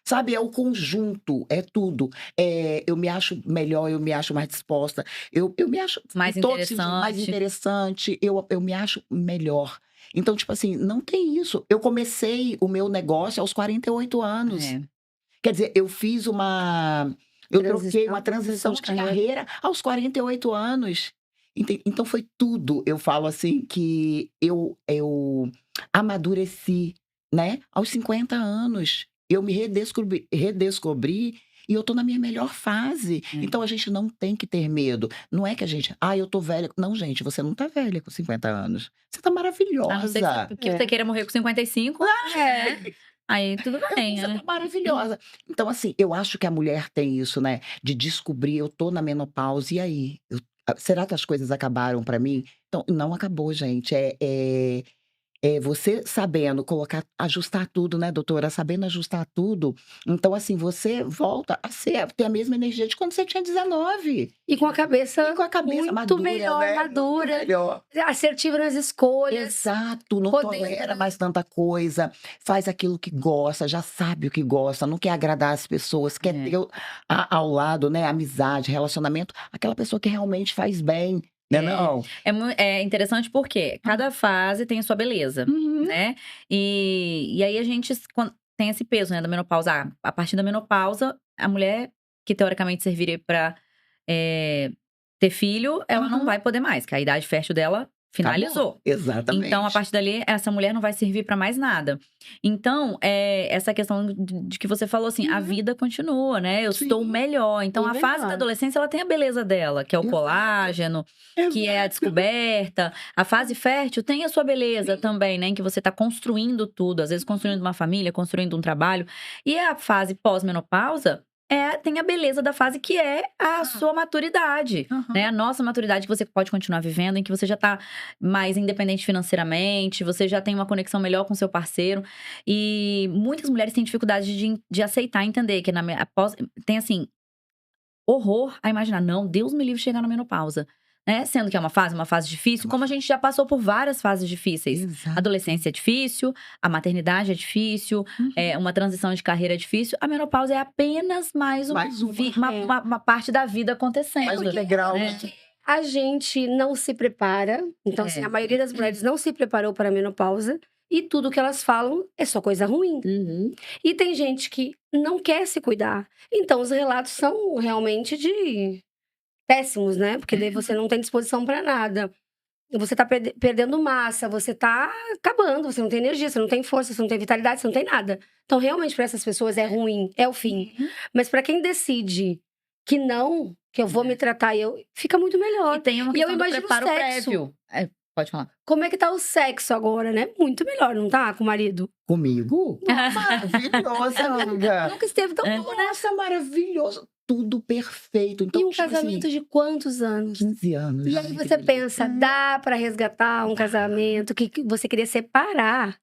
Sabe, é o conjunto, é tudo. Eu me acho melhor, eu me acho mais disposta. Eu me acho Mais em todos os sentidos, mais interessante. interessante. Eu me acho melhor. Então, tipo assim, não tem isso. Eu comecei o meu negócio aos 48 anos. É. Quer dizer, eu fiz eu troquei uma Transição transição de de carreira aos 48 anos. Então foi tudo. Eu falo assim que eu amadureci, né? Aos 50 anos. Eu me redescobri e eu tô na minha melhor fase. É. Então a gente não tem que ter medo. Não é que a gente, eu tô velha. Não, gente, você não tá velha com 50 anos. Você tá A não ser maravilhosa. que você queira morrer com 55. Aí tudo bem, Você né? tá maravilhosa. Então, assim, eu acho que a mulher tem isso, né? De descobrir, eu tô na menopausa, e aí? Será que as coisas acabaram pra mim? Então, não acabou, gente. Você sabendo ajustar tudo, né, doutora? Sabendo ajustar tudo. Então, assim, você volta a ter a mesma energia de quando você tinha 19. E com a cabeça E com a cabeça muito madura, melhor, né? Muito madura, melhor. assertiva nas escolhas. Exato, não podendo- tolera mais tanta coisa, faz aquilo que gosta, já sabe o que gosta, não quer agradar as pessoas, quer É. ter ao lado, né, amizade, relacionamento, aquela pessoa que realmente faz bem, né, É. não? É interessante porque cada fase tem a sua beleza, Uhum. né? E aí a gente tem esse peso, né, da menopausa. A partir da menopausa, a mulher que teoricamente serviria pra ter filho, ela não Aham. vai poder mais, que a idade fértil dela finalizou. Exatamente. Então, a partir dali, essa mulher não vai servir pra mais nada. Então, essa questão de que você falou assim, a vida continua, né? Eu Sim. estou melhor. Então, Bem a fase melhor. da adolescência, ela tem a beleza dela, que é o Exato. colágeno, que é a Exato. descoberta. A fase fértil tem a sua beleza também, né? Em que você tá construindo tudo. Às vezes, construindo uma família, construindo um trabalho. E a fase pós-menopausa tem a beleza da fase que é a sua maturidade, Aham. né? A nossa maturidade que você pode continuar vivendo, em que você já tá mais independente financeiramente, você já tem uma conexão melhor com seu parceiro. E muitas mulheres têm dificuldade de aceitar, entender que tem assim, horror a imaginar, não, Deus me livre de chegar na menopausa, né? Sendo que é uma fase difícil, como a gente já passou por várias fases difíceis. Exato. A adolescência é difícil, a maternidade é difícil, uma transição de carreira é difícil. A menopausa é apenas mais Mais uma. uma parte da vida acontecendo. Mais um degrau. né? A gente não se prepara. Então, assim, a maioria das mulheres não se preparou para a menopausa. E tudo que elas falam é só coisa ruim. Uhum. E tem gente que não quer se cuidar. Então, os relatos são realmente péssimos, né? Porque daí você não tem disposição para nada. Você tá perdendo massa, você tá acabando, você não tem energia, você não tem força, você não tem vitalidade, você não tem nada. Então, realmente, para essas pessoas é ruim, é o fim. Mas para quem decide que não, que eu vou me tratar, fica muito melhor. E tem uma E eu questão do imagino o preparo sexo. prévio. Pode falar. Como é que tá o sexo agora, né? Muito melhor, não tá? Com o marido. Comigo? Maravilhoso, amiga. Nunca esteve tão bom, né? Nossa, maravilhoso. Tudo perfeito. E Então, um tipo casamento assim, de quantos anos? 15 anos. E aí Ai, que você delícia. pensa, dá pra resgatar um casamento que você queria separar.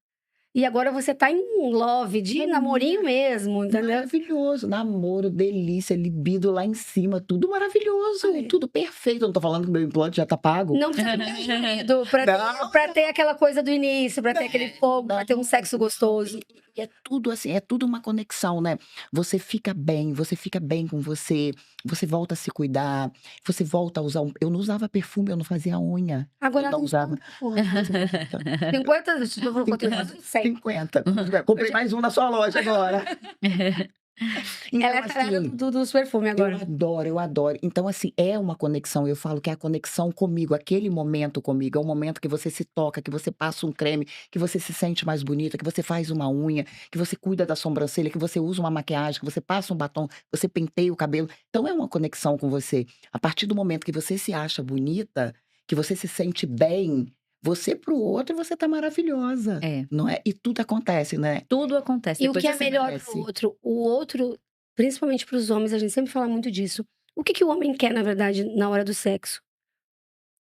E agora você tá em love, de namorinho mesmo, entendeu? Maravilhoso. Namoro, delícia, libido lá em cima. Tudo maravilhoso. Ai. Tudo perfeito. Eu não tô falando que meu implante já tá pago. Não precisa ter marido pra ter aquela coisa do início, pra ter aquele fogo, pra ter um sexo gostoso. E é tudo assim, é tudo uma conexão, né? Você fica bem com você volta a se cuidar, você volta a usar eu não usava perfume, eu não fazia unha. Agora Eu não usava. 50, 50. Comprei mais um na sua loja agora. Então, Ela é a cara assim, dos perfumes agora. eu adoro. Então, assim, é uma conexão. Eu falo que é a conexão comigo, aquele momento comigo. É um momento que você se toca, que você passa um creme, que você se sente mais bonita, que você faz uma unha, que você cuida da sobrancelha, que você usa uma maquiagem, que você passa um batom, você penteia o cabelo. Então, é uma conexão com você. A partir do momento que você se acha bonita, que você se sente bem, você pro outro, você tá maravilhosa. É. Não é? E tudo acontece, né? Tudo acontece. E o Depois que é você melhor merece. o outro, principalmente para os homens, a gente sempre fala muito disso. O que o homem quer, na verdade, na hora do sexo?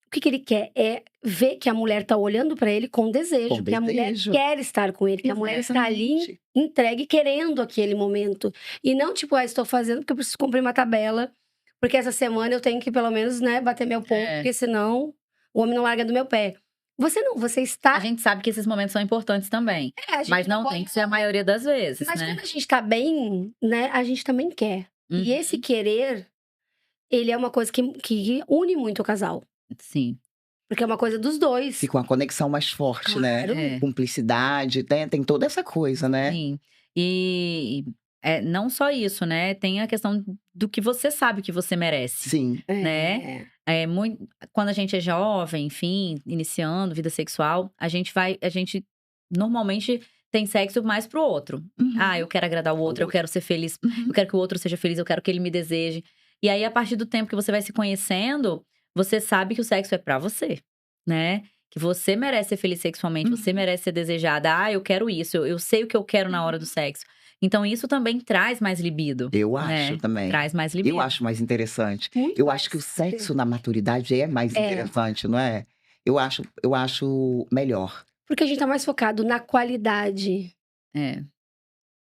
O que ele quer é ver que a mulher tá olhando para ele com desejo, Com que a mulher desejo. quer estar com ele, que a mulher está ali Exatamente. entregue, querendo aquele momento. E não tipo, estou fazendo porque eu preciso cumprir uma tabela, porque essa semana eu tenho que pelo menos, né, bater meu ponto, porque senão o homem não larga do meu pé. Você não, você está. A gente sabe que esses momentos são importantes também. A gente Mas não pode- tem que ser a maioria das vezes, Mas né? quando a gente tá bem, né, a gente também quer. E esse querer, ele é uma coisa que une muito o casal. Sim. Porque é uma coisa dos dois. Fica uma conexão mais forte, Claro. né? É. Cumplicidade, tem toda essa coisa, né? Sim. E não só isso, né? Tem a questão do que você sabe que você merece. Sim. Né? Quando a gente é jovem, enfim, iniciando vida sexual, a gente normalmente tem sexo mais pro outro. Uhum. Ah, eu quero agradar o outro, eu quero ser feliz, Uhum. eu quero que o outro seja feliz, eu quero que ele me deseje. E aí, a partir do tempo que você vai se conhecendo, você sabe que o sexo é pra você, né? Que você merece ser feliz sexualmente, você merece ser desejada. Ah, eu quero isso, eu sei o que eu quero na hora do sexo. Então, isso também traz mais libido. Eu né? acho também. Traz mais libido. Eu acho mais interessante. Muito Eu mais. acho que o sexo na maturidade é mais interessante, não é? Eu acho melhor. Porque a gente tá mais focado na qualidade, É.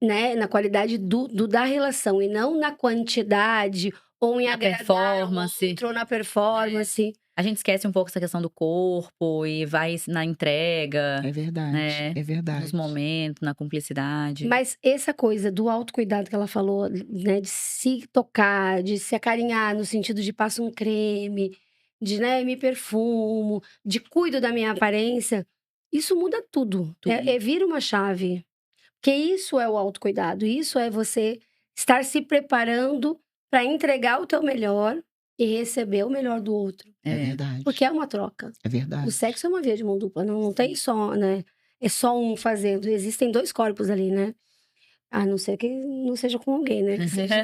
né? Na qualidade da relação e não na quantidade ou em Na agradar performance. o outro, ou na performance. A gente esquece um pouco essa questão do corpo e vai na entrega, É verdade. né? É verdade. nos momentos, na cumplicidade. Mas essa coisa do autocuidado que ela falou, né? De se tocar, de se acarinhar no sentido de passo um creme, de, né, me perfumo, de cuido da minha aparência, isso muda tudo. Tudo. Vira uma chave. Porque isso é o autocuidado, isso é você estar se preparando para entregar o teu melhor e receber o melhor do outro. É verdade. Porque é uma troca. É verdade. O sexo é uma via de mão dupla, não tem só, né? É só um fazendo. Existem dois corpos ali, né? A não ser que não seja com alguém, né? Que seja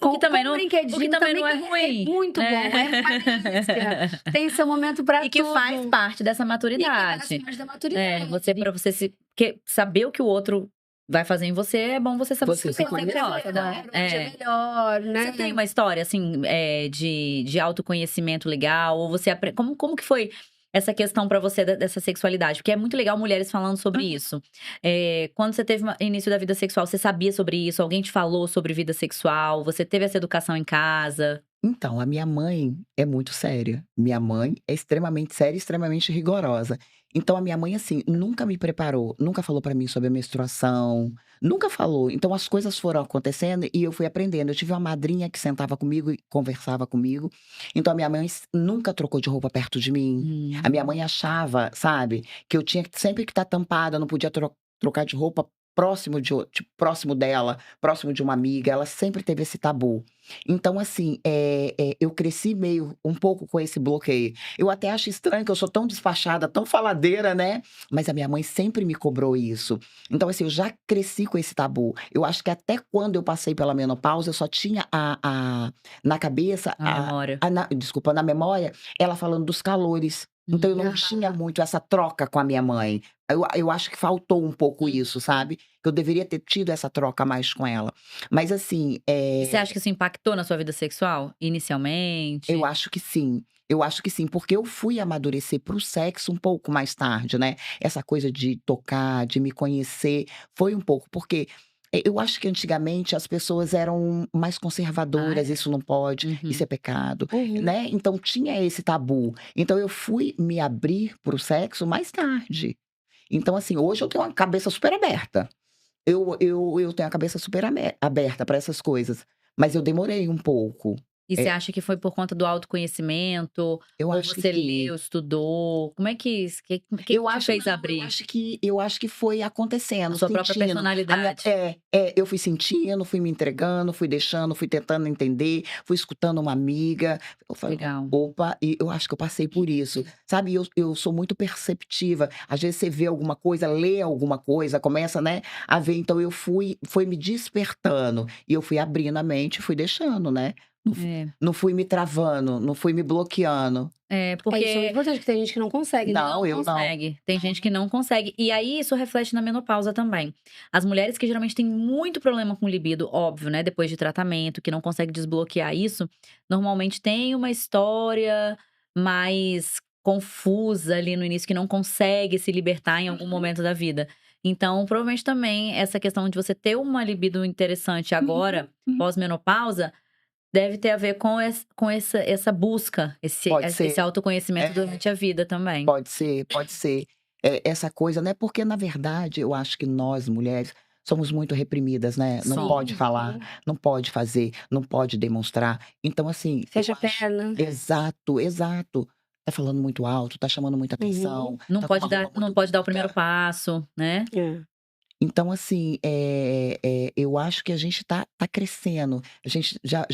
O que também com não, brinquedinho o que também não é que ruim. muito né? bom, é uma delícia. Tem seu momento pra E que tudo. faz parte dessa E que maturidade. faz parte da maturidade. Pra você porque saber o que o outro vai fazer em você, é bom você saber Você o se que você conhecer, gosta. melhor, onde é melhor, né? Você tem uma história, assim, de autoconhecimento legal? Ou você aprende. Como que foi essa questão pra você dessa sexualidade? Porque é muito legal mulheres falando sobre isso. Quando você teve início da vida sexual, você sabia sobre isso? Alguém te falou sobre vida sexual? Você teve essa educação em casa? Então, a minha mãe é muito séria. Minha mãe é extremamente séria e extremamente rigorosa. Então, a minha mãe, assim, nunca me preparou, nunca falou pra mim sobre a menstruação, nunca falou. Então, as coisas foram acontecendo e eu fui aprendendo. Eu tive uma madrinha que sentava comigo e conversava comigo. Então, a minha mãe nunca trocou de roupa perto de mim. A minha mãe achava, sabe, que eu tinha sempre que estar tampada, não podia trocar de roupa próximo dela, próximo de uma amiga. Ela sempre teve esse tabu. Então, assim, eu cresci meio um pouco com esse bloqueio. Eu até acho estranho que eu sou tão despachada, tão faladeira, né? Mas a minha mãe sempre me cobrou isso. Então, assim, eu já cresci com esse tabu. Eu acho que até quando eu passei pela menopausa, eu só tinha na cabeça, A memória. na memória, ela falando dos calores. Então eu não Aham. tinha muito essa troca com a minha mãe. Eu acho que faltou um pouco isso, sabe? Que eu deveria ter tido essa troca mais com ela. Mas assim, E você acha que isso impactou na sua vida sexual, eu inicialmente? acho que sim. Eu acho que sim, porque eu fui amadurecer para o sexo um pouco mais tarde, né. Essa coisa de tocar, de me conhecer, foi um pouco porque, eu acho que antigamente as pessoas eram mais Ah, conservadoras, é. isso não pode, isso Uhum. é pecado, Uhum. né. Então tinha esse tabu. Então eu fui me abrir para o sexo mais tarde. Então assim, hoje eu tenho uma cabeça super aberta. Eu tenho a cabeça super aberta para essas coisas, mas eu demorei um pouco. E você Eh, acha que foi por conta do autoconhecimento? eu Ou acho que você sim. leu, estudou? Como é que que Eu te acho fez não, abrir? eu acho que foi A acontecendo, sua própria sentindo. A minha personalidade? eu fui sentindo, fui me entregando, fui deixando, fui tentando entender, fui escutando uma amiga, eu falei: Legal. "Opa", e eu acho que eu passei por isso, sabe, eu sou muito perceptiva, às vezes você vê alguma coisa, lê alguma coisa, começa, né, a ver, então eu foi me despertando, e eu fui abrindo a mente, fui deixando, né, É. não fui me travando, não fui me bloqueando. É, É, isso é muito porque importante, que tem gente que não consegue, né. Não, não eu não. consegue. Tem gente Não. que não consegue. E aí isso reflete na menopausa também. As mulheres que geralmente têm muito problema com libido, óbvio, né, depois de tratamento, que não consegue desbloquear isso, normalmente tem uma história mais confusa ali no início, que não consegue se libertar em algum Uhum, momento da vida. Então, provavelmente também essa questão de você ter uma libido interessante uhum, agora, uhum. pós-menopausa, deve ter a ver com essa busca, Pode esse ser. autoconhecimento É, durante a vida também. pode ser, pode ser. Essa coisa, né, porque na verdade eu acho que nós mulheres somos muito reprimidas, né, não Sim. pode Sim, falar, sim. não pode fazer, não pode demonstrar. Então assim, eu Fecha a acho perna. exato, exato. Tá falando muito alto, tá chamando muita atenção, Uhum. Não tá com uma pode roupa dar não muito pode dar o primeiro curta. passo, né. É. Então assim, eu acho que a gente tá crescendo, a gente já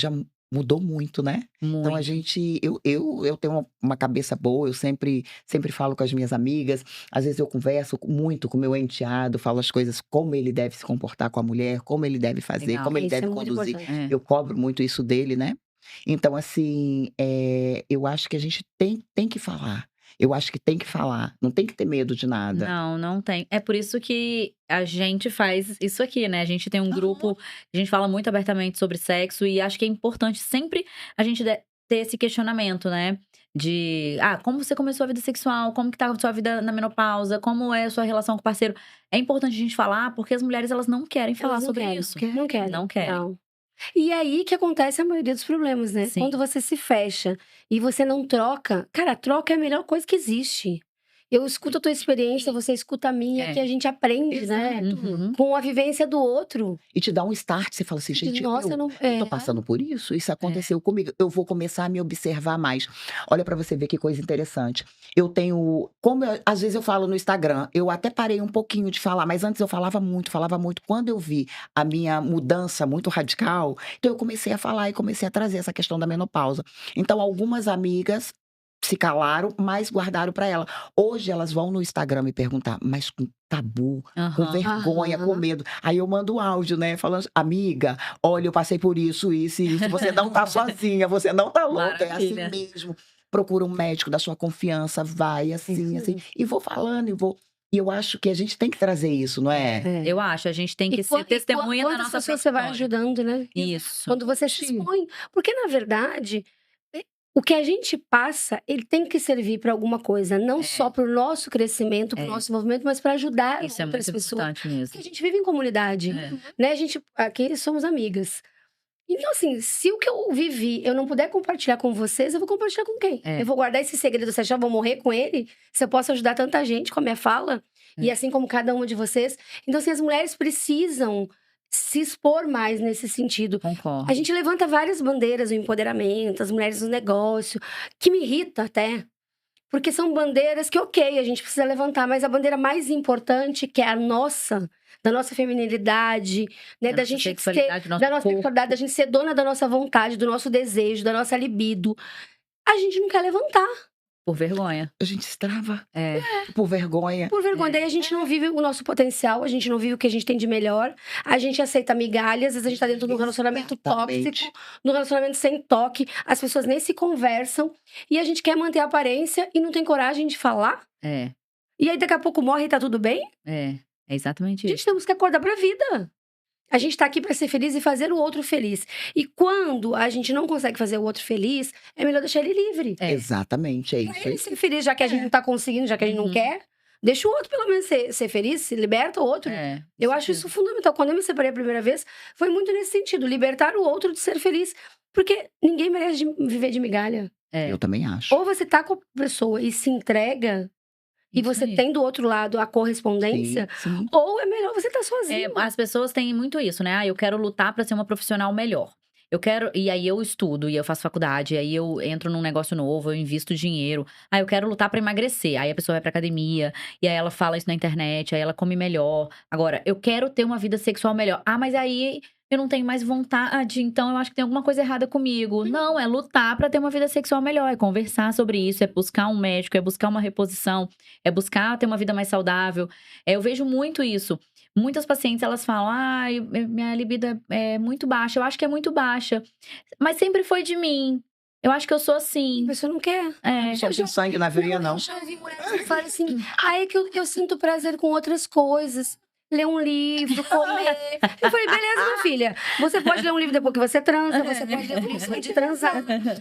mudou muito, né. Então a Muito. gente eu tenho uma cabeça boa, eu sempre falo com as minhas amigas, às vezes eu converso muito com o meu enteado, falo as coisas como ele deve se comportar com a mulher, como ele deve fazer, Legal. como É, ele isso é deve muito conduzir. importante. É. Eu cobro muito isso dele, né. Então assim, eu acho que a gente tem que falar. Eu acho que tem que falar, não tem que ter medo de nada. Não, não tem. É por isso que a gente faz isso aqui, né, a gente tem um Aham. grupo, a gente fala muito abertamente sobre sexo e acho que é importante sempre a gente ter esse questionamento, né, de: "Ah, como você começou a vida sexual? Como que tá a sua vida na menopausa? Como é a sua relação com o parceiro?". É importante a gente falar, porque as mulheres elas não querem falar Elas não sobre querem, isso. não querem, Não querem. não. E é aí que acontece a maioria dos problemas, né. Quando Sim. você se fecha e você não troca, cara, a troca é a melhor coisa que existe. Eu escuto a tua experiência, você escuta a minha, que É. a gente aprende, né, Exato. Uhum. com a vivência do outro. E te dá um start, você fala assim: Você diz: "Gente, "Nossa, eu eu não" eu tô é. passando por isso É. aconteceu comigo, eu vou começar a me observar mais". Olha pra você ver que coisa interessante. Eu tenho como eu às vezes eu falo no Instagram, eu até parei um pouquinho de falar, mas antes eu falava muito, falava muito. Quando eu vi a minha mudança muito radical, então eu comecei a falar e comecei a trazer essa questão da menopausa. Então algumas amigas se calaram, mas guardaram pra ela. Hoje elas vão no Instagram me perguntar, mas com tabu, com Aham. vergonha, com Aham. medo. Aí eu mando um áudio, né, falando assim: "Amiga, olha, eu passei por isso e isso, você não tá sozinha, você não tá louca, é assim Maravilha. mesmo. Procura um médico da sua confiança, vai É isso assim, assim". mesmo. E vou falando e eu acho que a gente tem que trazer isso, não é? É. Eu acho, a gente tem que ser E testemunha da quantas nossa pessoas própria você vai história. ajudando, né. Isso. Quando você se Sim. expõe. Porque na verdade, o que a gente passa, ele tem que servir para alguma coisa, não só É, para o nosso crescimento, para o é. nosso desenvolvimento, mas para ajudar Isso é outras muito pessoas. importante Porque mesmo. a gente vive em comunidade, É, né, a gente aqui somos amigas. Então assim, se o que eu vivi, eu não puder compartilhar com vocês, eu vou compartilhar com quem? Eu é, vou guardar esse segredo, você acha que eu vou morrer com ele? Se eu posso ajudar tanta gente com a minha fala, e é. assim como cada uma de vocês. Então assim, as mulheres precisam se expor mais nesse sentido. A Concordo. gente levanta várias bandeiras, o empoderamento, as mulheres no negócio, que me irrita até, porque são bandeiras que, ok, a gente precisa levantar, mas a bandeira mais importante, que é a nossa, da nossa feminilidade, né, Da da nossa gente ser, sexualidade, do nosso da nossa corpo. sexualidade, da gente ser dona da nossa vontade, do nosso desejo, da nossa libido, a gente não quer levantar. Por vergonha. A gente se trava É. por vergonha. Por vergonha, daí a gente não vive o nosso potencial, a gente não vive o que a gente tem de melhor, a gente aceita migalhas, às vezes a gente tá dentro de um relacionamento Exatamente. tóxico, num relacionamento sem toque, as pessoas nem se conversam, e a gente quer manter a aparência e não tem coragem de falar, É. e aí daqui a pouco morre e tá tudo bem? É exatamente Gente, isso. temos que acordar pra vida. A gente tá aqui pra ser feliz e fazer o outro feliz. E quando a gente não consegue fazer o outro feliz, é melhor deixar ele livre. É. Exatamente, é isso Pra aí. ele ser feliz, já que a gente não tá conseguindo, já que a gente não Uhum. quer, deixa o outro pelo menos ser feliz, se liberta o outro. É, Eu acho isso fundamental. Quando eu me separei a primeira vez, foi muito nesse sentido, libertar o outro de ser feliz. Porque ninguém merece viver de migalha. É. Eu também acho. Ou você tá com a pessoa e se entrega, e Isso você aí. tem do outro lado a correspondência, Sim. ou é melhor você estar sozinho. As pessoas têm muito isso, né? Ah, eu quero lutar pra ser uma profissional melhor. Eu quero. E aí eu estudo, e eu faço faculdade, e aí eu entro num negócio novo, eu invisto dinheiro. Ah, eu quero lutar pra emagrecer. Aí a pessoa vai pra academia, e aí ela fala isso na internet, aí ela come melhor. Agora, eu quero ter uma vida sexual melhor. Ah, mas aí eu não tenho mais vontade, então eu acho que tem alguma coisa errada comigo. Não, é lutar pra ter uma vida sexual melhor, é conversar sobre isso, é buscar um médico, é buscar uma reposição, é buscar ter uma vida mais saudável. Eu vejo muito isso. Muitas pacientes, elas falam, minha libido é muito baixa. Eu acho que é muito baixa. Mas sempre foi de mim. Eu acho que eu sou A assim. pessoa não quer. É. Só tem sangue na veia, não. Eu já vi mulheres que falam assim, é que eu sinto prazer com outras coisas. Ler um livro, comer. Eu falei, beleza, minha filha. Você pode ler um livro depois que você transa, você pode ler um livro antes de transar.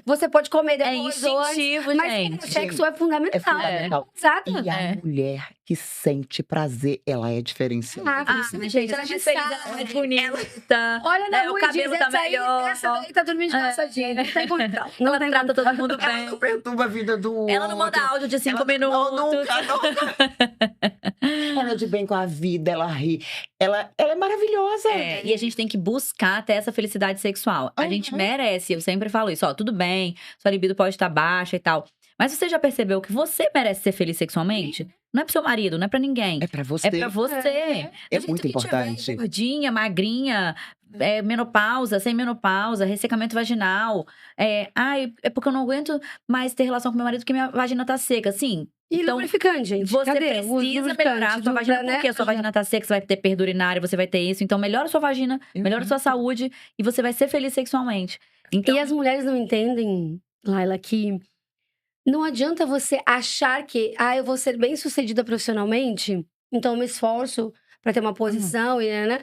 Você pode comer É depois ou antes. instintivo, Mas gente. o sexo é fundamental. É fundamental. Exato. E a É. mulher que sente prazer, ela é diferenciada. Você me gente, fez, ela é mais sabe. feliz, ela é mais bonita. Olha na O rua e cabelo diz, tá essa aí, melhor. essa daí tá dormindo de calça jeans. Não tem condição. Não Ela tem trata condição. todo mundo Ela bem. não perturba a vida do Ela não manda outro. áudio de 5 Ela- minutos. Não, nunca. Ela é de bem com a vida, ela ri. Ela é maravilhosa. E a gente tem que buscar ter essa felicidade sexual. A gente merece, eu sempre falo isso, ó, tudo bem, sua libido pode estar baixa e tal. Mas você já percebeu que você merece ser feliz sexualmente? Não é pro seu marido, não é pra ninguém. É pra você. É pra você. É Do jeito muito que importante. tiver, gordinha, magrinha, menopausa, sem menopausa, ressecamento vaginal. É porque eu não aguento mais ter relação com meu marido porque minha vagina tá seca. Sim. E Então, lubrificante, gente. você Cadê? O precisa lubrificante, melhorar a sua vagina, né? porque a sua vagina tá seca, você vai ter perda urinária, você vai ter isso. Então, melhora a sua vagina, melhora a sua saúde e você vai ser feliz sexualmente. Então, E as mulheres não entendem, Laila, que não adianta você achar que, eu vou ser bem sucedida profissionalmente, então eu me esforço pra ter uma posição e, né?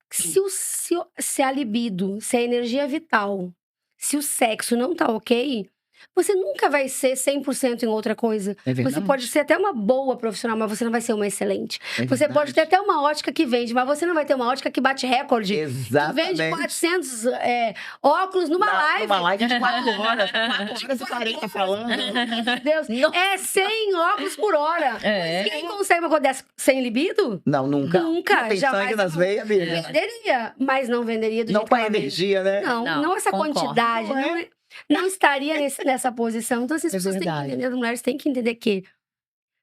Se a libido, se a energia vital, se o sexo não tá ok, você nunca vai ser 100% em outra coisa. É verdade. Você pode ser até uma boa profissional, mas você não vai ser uma excelente. É Você verdade. pode ter até uma ótica que vende, mas você não vai ter uma ótica que bate recorde. Que Exatamente. vende 400 óculos numa live. Numa live de 4 horas. 4 horas e 40 falando. Meu Deus. Não. É 100 óculos por hora. É. Quem consegue uma coisa dessa sem libido? Não, nunca. Nunca. Não tem Jamais. sangue nas veias, amiga. Venderia, mas não venderia do Não jeito com que a ela vende. energia, né? Não, Não, não essa concordo. quantidade. Não estaria nessa posição. Então, essas É pessoas têm que verdade. entender, as mulheres têm que entender que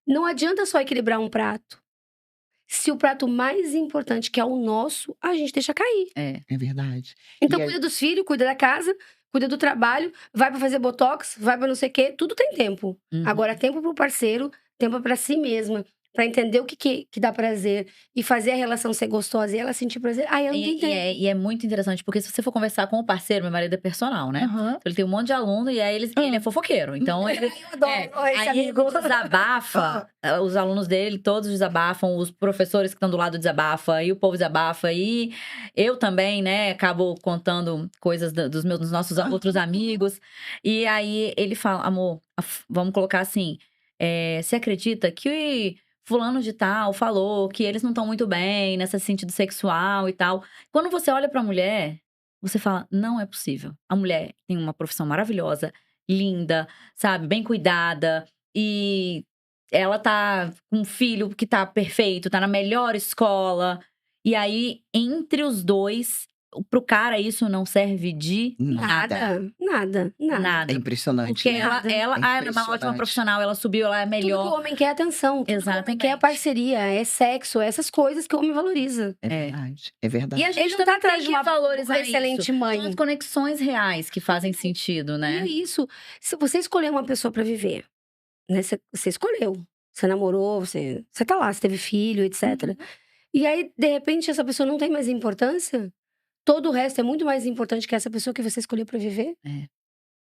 não adianta só equilibrar um prato. Se o prato mais importante, que é o nosso, a gente deixa cair. É. É verdade. Então, E cuida dos filhos, cuida da casa, cuida do trabalho, vai pra fazer botox, vai pra não sei o quê. Tudo tem tempo. Uhum. Agora, tempo pro parceiro, tempo pra si mesma. Pra entender o que dá prazer. E fazer a relação ser gostosa e ela sentir prazer. Eu não entendo. E é muito interessante, porque se você for conversar com o parceiro, meu marido é personal, né? Aham. Ele tem um monte de aluno e aí ele é fofoqueiro. Então, ele, Eu adoro esse aí amigo. ele desabafa, os alunos dele, todos desabafam, os professores que estão do lado desabafam, e o povo desabafa, e eu também, né, acabo contando coisas dos nossos outros amigos. E aí ele fala, amor, vamos colocar assim, você acredita que fulano de tal falou que eles não estão muito bem nesse sentido sexual e tal. Quando você olha pra mulher, você fala, não é possível. A mulher tem uma profissão maravilhosa, linda, sabe, bem cuidada, e ela tá com um filho que tá perfeito, tá na melhor escola. E aí, entre os dois, pro cara isso não serve de Nada. Nada. nada. É impressionante. Porque né? ela é uma ótima impressionante. profissional, ela subiu, ela é Tudo que melhor. o homem quer é atenção. Tudo que o homem Exatamente. quer é parceria, é sexo, é essas coisas que o homem valoriza. É verdade. É verdade. E a gente Ele não tá também atrás tem de que uma valorizar excelente isso. mãe. São as conexões reais que fazem sentido, E né? é isso. Se você escolher uma pessoa pra viver, né, você escolheu. Você namorou, você tá lá, você teve filho, etc. E aí, de repente, essa pessoa não tem mais importância? Todo o resto é muito mais importante que essa pessoa que você escolheu pra viver? É.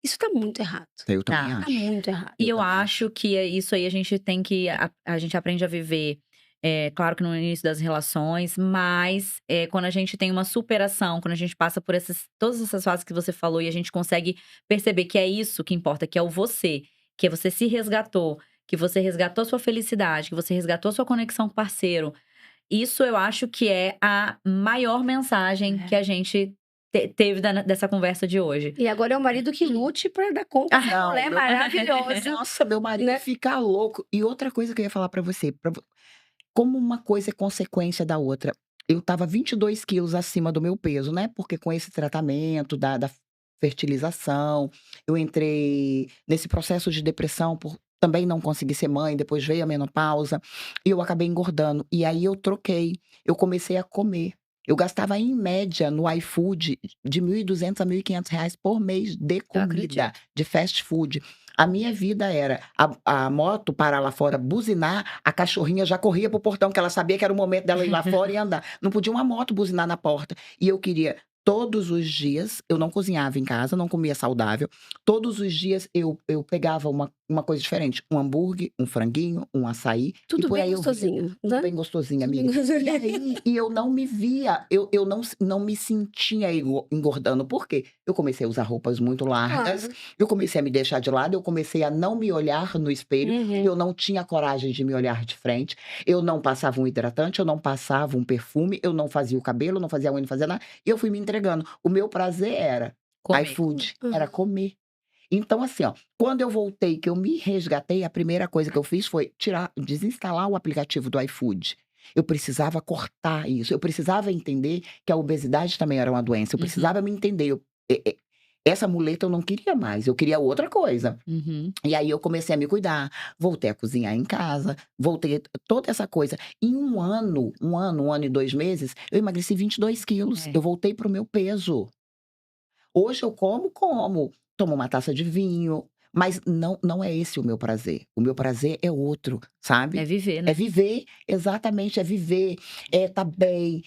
Isso tá muito errado. Eu também Tá. Tá acho. muito errado. E eu também acho que isso aí a gente tem que. A gente aprende a viver. Claro que no início das relações, mas quando a gente tem uma superação, quando a gente passa por todas essas fases que você falou e a gente consegue perceber que é isso que importa, que é o você, que você se resgatou, que você resgatou sua felicidade, que você resgatou sua conexão com o parceiro. Isso eu acho que é a maior mensagem que a gente teve dessa conversa de hoje. E agora é o marido que lute pra dar conta dessa Não, mulher maravilhosa. Nossa, meu marido né? fica louco. E outra coisa que eu ia falar pra você, como uma coisa é consequência da outra. Eu tava 22 quilos acima do meu peso, né? Porque com esse tratamento da fertilização, eu entrei nesse processo de depressão por também não conseguir ser mãe, depois veio a menopausa, e eu acabei engordando. E aí eu troquei, eu comecei a comer. Eu gastava, em média, no iFood, de R$ 1.200 a R$ 1.500 por mês de comida, acredito. de fast food. A minha vida era a moto parar lá fora, buzinar, a cachorrinha já corria pro portão, que ela sabia que era o momento dela ir lá fora e andar. Não podia uma moto buzinar na porta. E eu queria, todos os dias, eu não cozinhava em casa, não comia saudável. Todos os dias eu pegava uma coisa diferente. Um hambúrguer, um franguinho, um açaí. Tudo e por bem aí eu via. gostosinho, né? Bem gostosinha, Tudo bem amiga. gostosinho. E eu não me via, eu não me sentia engordando. Por quê? Eu comecei a usar roupas muito largas, Claro. eu comecei a me deixar de lado, eu comecei a não me olhar no espelho, Uhum. eu não tinha coragem de me olhar de frente, eu não passava um hidratante, eu não passava um perfume, eu não fazia o cabelo, não fazia a unha, não fazia nada, e eu fui me entregando. O meu prazer era Comer. iFood, Uhum. era comer. Então, assim, ó, quando eu voltei, que eu me resgatei, a primeira coisa que eu fiz foi desinstalar o aplicativo do iFood. Eu precisava cortar isso, eu precisava entender que a obesidade também era uma doença, eu Uhum. precisava me entender. Essa muleta eu não queria mais, eu queria outra coisa. Uhum. E aí eu comecei a me cuidar, voltei a cozinhar em casa, voltei toda essa coisa. Em um ano e 2 meses, eu emagreci 22 quilos. É. Eu voltei pro meu peso. Hoje eu tomo uma taça de vinho, mas não é esse o meu prazer. O meu prazer é outro, É sabe? viver, É né? viver, exatamente, é viver, tá bem,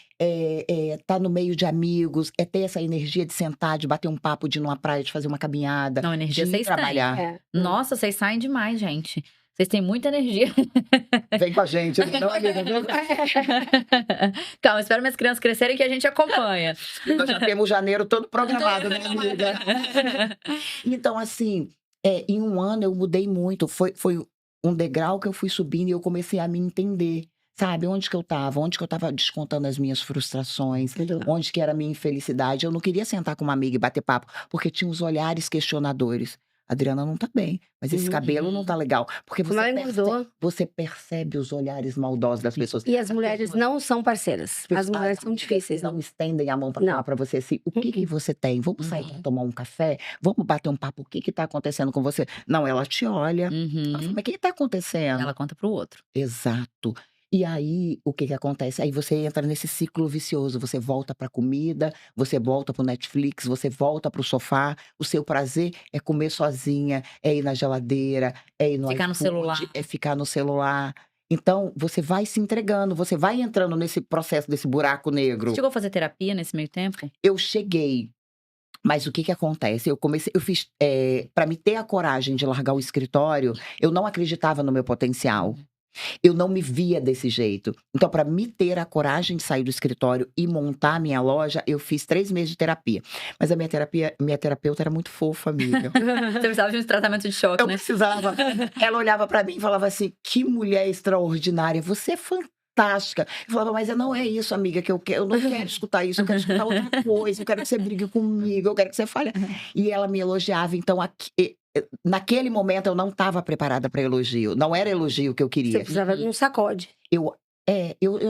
tá no meio de amigos, é ter essa energia de sentar, de bater um papo, de ir numa praia, de fazer uma caminhada, Não, energia de ir vocês têm. trabalhar. É. Nossa, vocês saem demais, gente. Vocês têm muita energia. Vem com a gente, né, não, amiga? Calma, espero minhas crianças crescerem que a gente acompanha. Nós já temos janeiro todo programado, né, amiga? Então, assim, em um ano eu mudei muito. Foi um degrau que eu fui subindo e eu comecei a me entender. Sabe, onde que eu estava descontando as minhas frustrações, Legal. onde que era a minha infelicidade. Eu não queria sentar com uma amiga e bater papo, porque tinha os olhares questionadores. Adriana não tá bem, mas esse cabelo não tá legal. Porque Como ela engordou. você percebe os olhares maldosos das pessoas. E as mulheres não são parceiras. As mulheres são amigas difíceis, não não. estendem a mão para Não. falar para você assim, o que você tem? Vamos sair para tomar um café? Vamos bater um papo? O que tá acontecendo com você? Não, ela te olha. Ela fala, Uhum. mas o que tá acontecendo? Ela conta pro outro. Exato. E aí, o que acontece? Aí você entra nesse ciclo vicioso. Você volta pra comida, você volta pro Netflix, você volta pro sofá. O seu prazer é comer sozinha, é ir na geladeira, é ir no Ficar no iFood, celular. é ficar no celular. Então, você vai se entregando, você vai entrando nesse processo, desse buraco Você negro. chegou a fazer terapia nesse meio tempo? Eu cheguei, mas o que acontece? Eu fiz, para me ter a coragem de largar o escritório, eu não acreditava no meu potencial. Eu não me via desse jeito. Então, para me ter a coragem de sair do escritório e montar a minha loja, eu fiz 3 meses de terapia. Mas a minha terapeuta era muito fofa, amiga. Você precisava de um tratamento de choque, Eu né? precisava. Ela olhava para mim e falava assim: que mulher extraordinária, você é fantástica. Eu falava, mas não é isso, amiga, que eu quero. Eu não quero escutar isso, eu quero escutar outra coisa. Eu quero que você brigue comigo, eu quero que você fale. E ela me elogiava. Então, naquele momento, eu não estava preparada para elogio. Não era elogio que eu Você queria. precisava de um sacode. Eu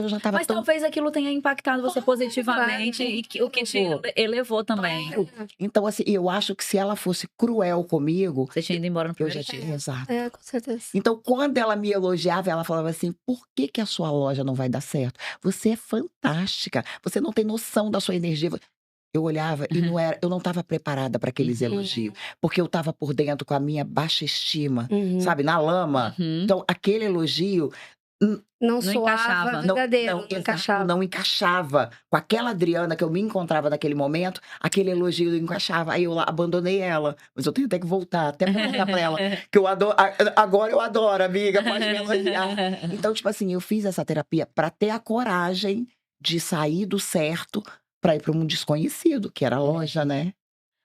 já estava Mas tão. talvez aquilo tenha impactado você positivamente e o que te elevou também. Então, assim, eu acho que se ela fosse cruel comigo, Você tinha ido embora no eu primeiro já dia. tinha. Exato. É, com certeza. Então, quando ela me elogiava, ela falava assim: por que a sua loja não vai dar certo? Você é fantástica. Você não tem noção da sua energia. Eu olhava e eu não estava preparada para aqueles Uhum. elogios, porque eu estava por dentro com a minha baixa estima, Uhum. sabe, na lama. Uhum. Então, aquele elogio Não Não soava encaixava. verdadeiro, não exato, encaixava. não encaixava. Com aquela Adriana que eu me encontrava naquele momento, aquele elogio não encaixava. Aí eu abandonei ela. Mas eu tenho até que voltar, até pra contar pra ela. Que eu adoro. Agora eu adoro, amiga, pode me elogiar. Então, tipo assim, eu fiz essa terapia pra ter a coragem de sair do certo pra ir pra um desconhecido, que era a loja, né?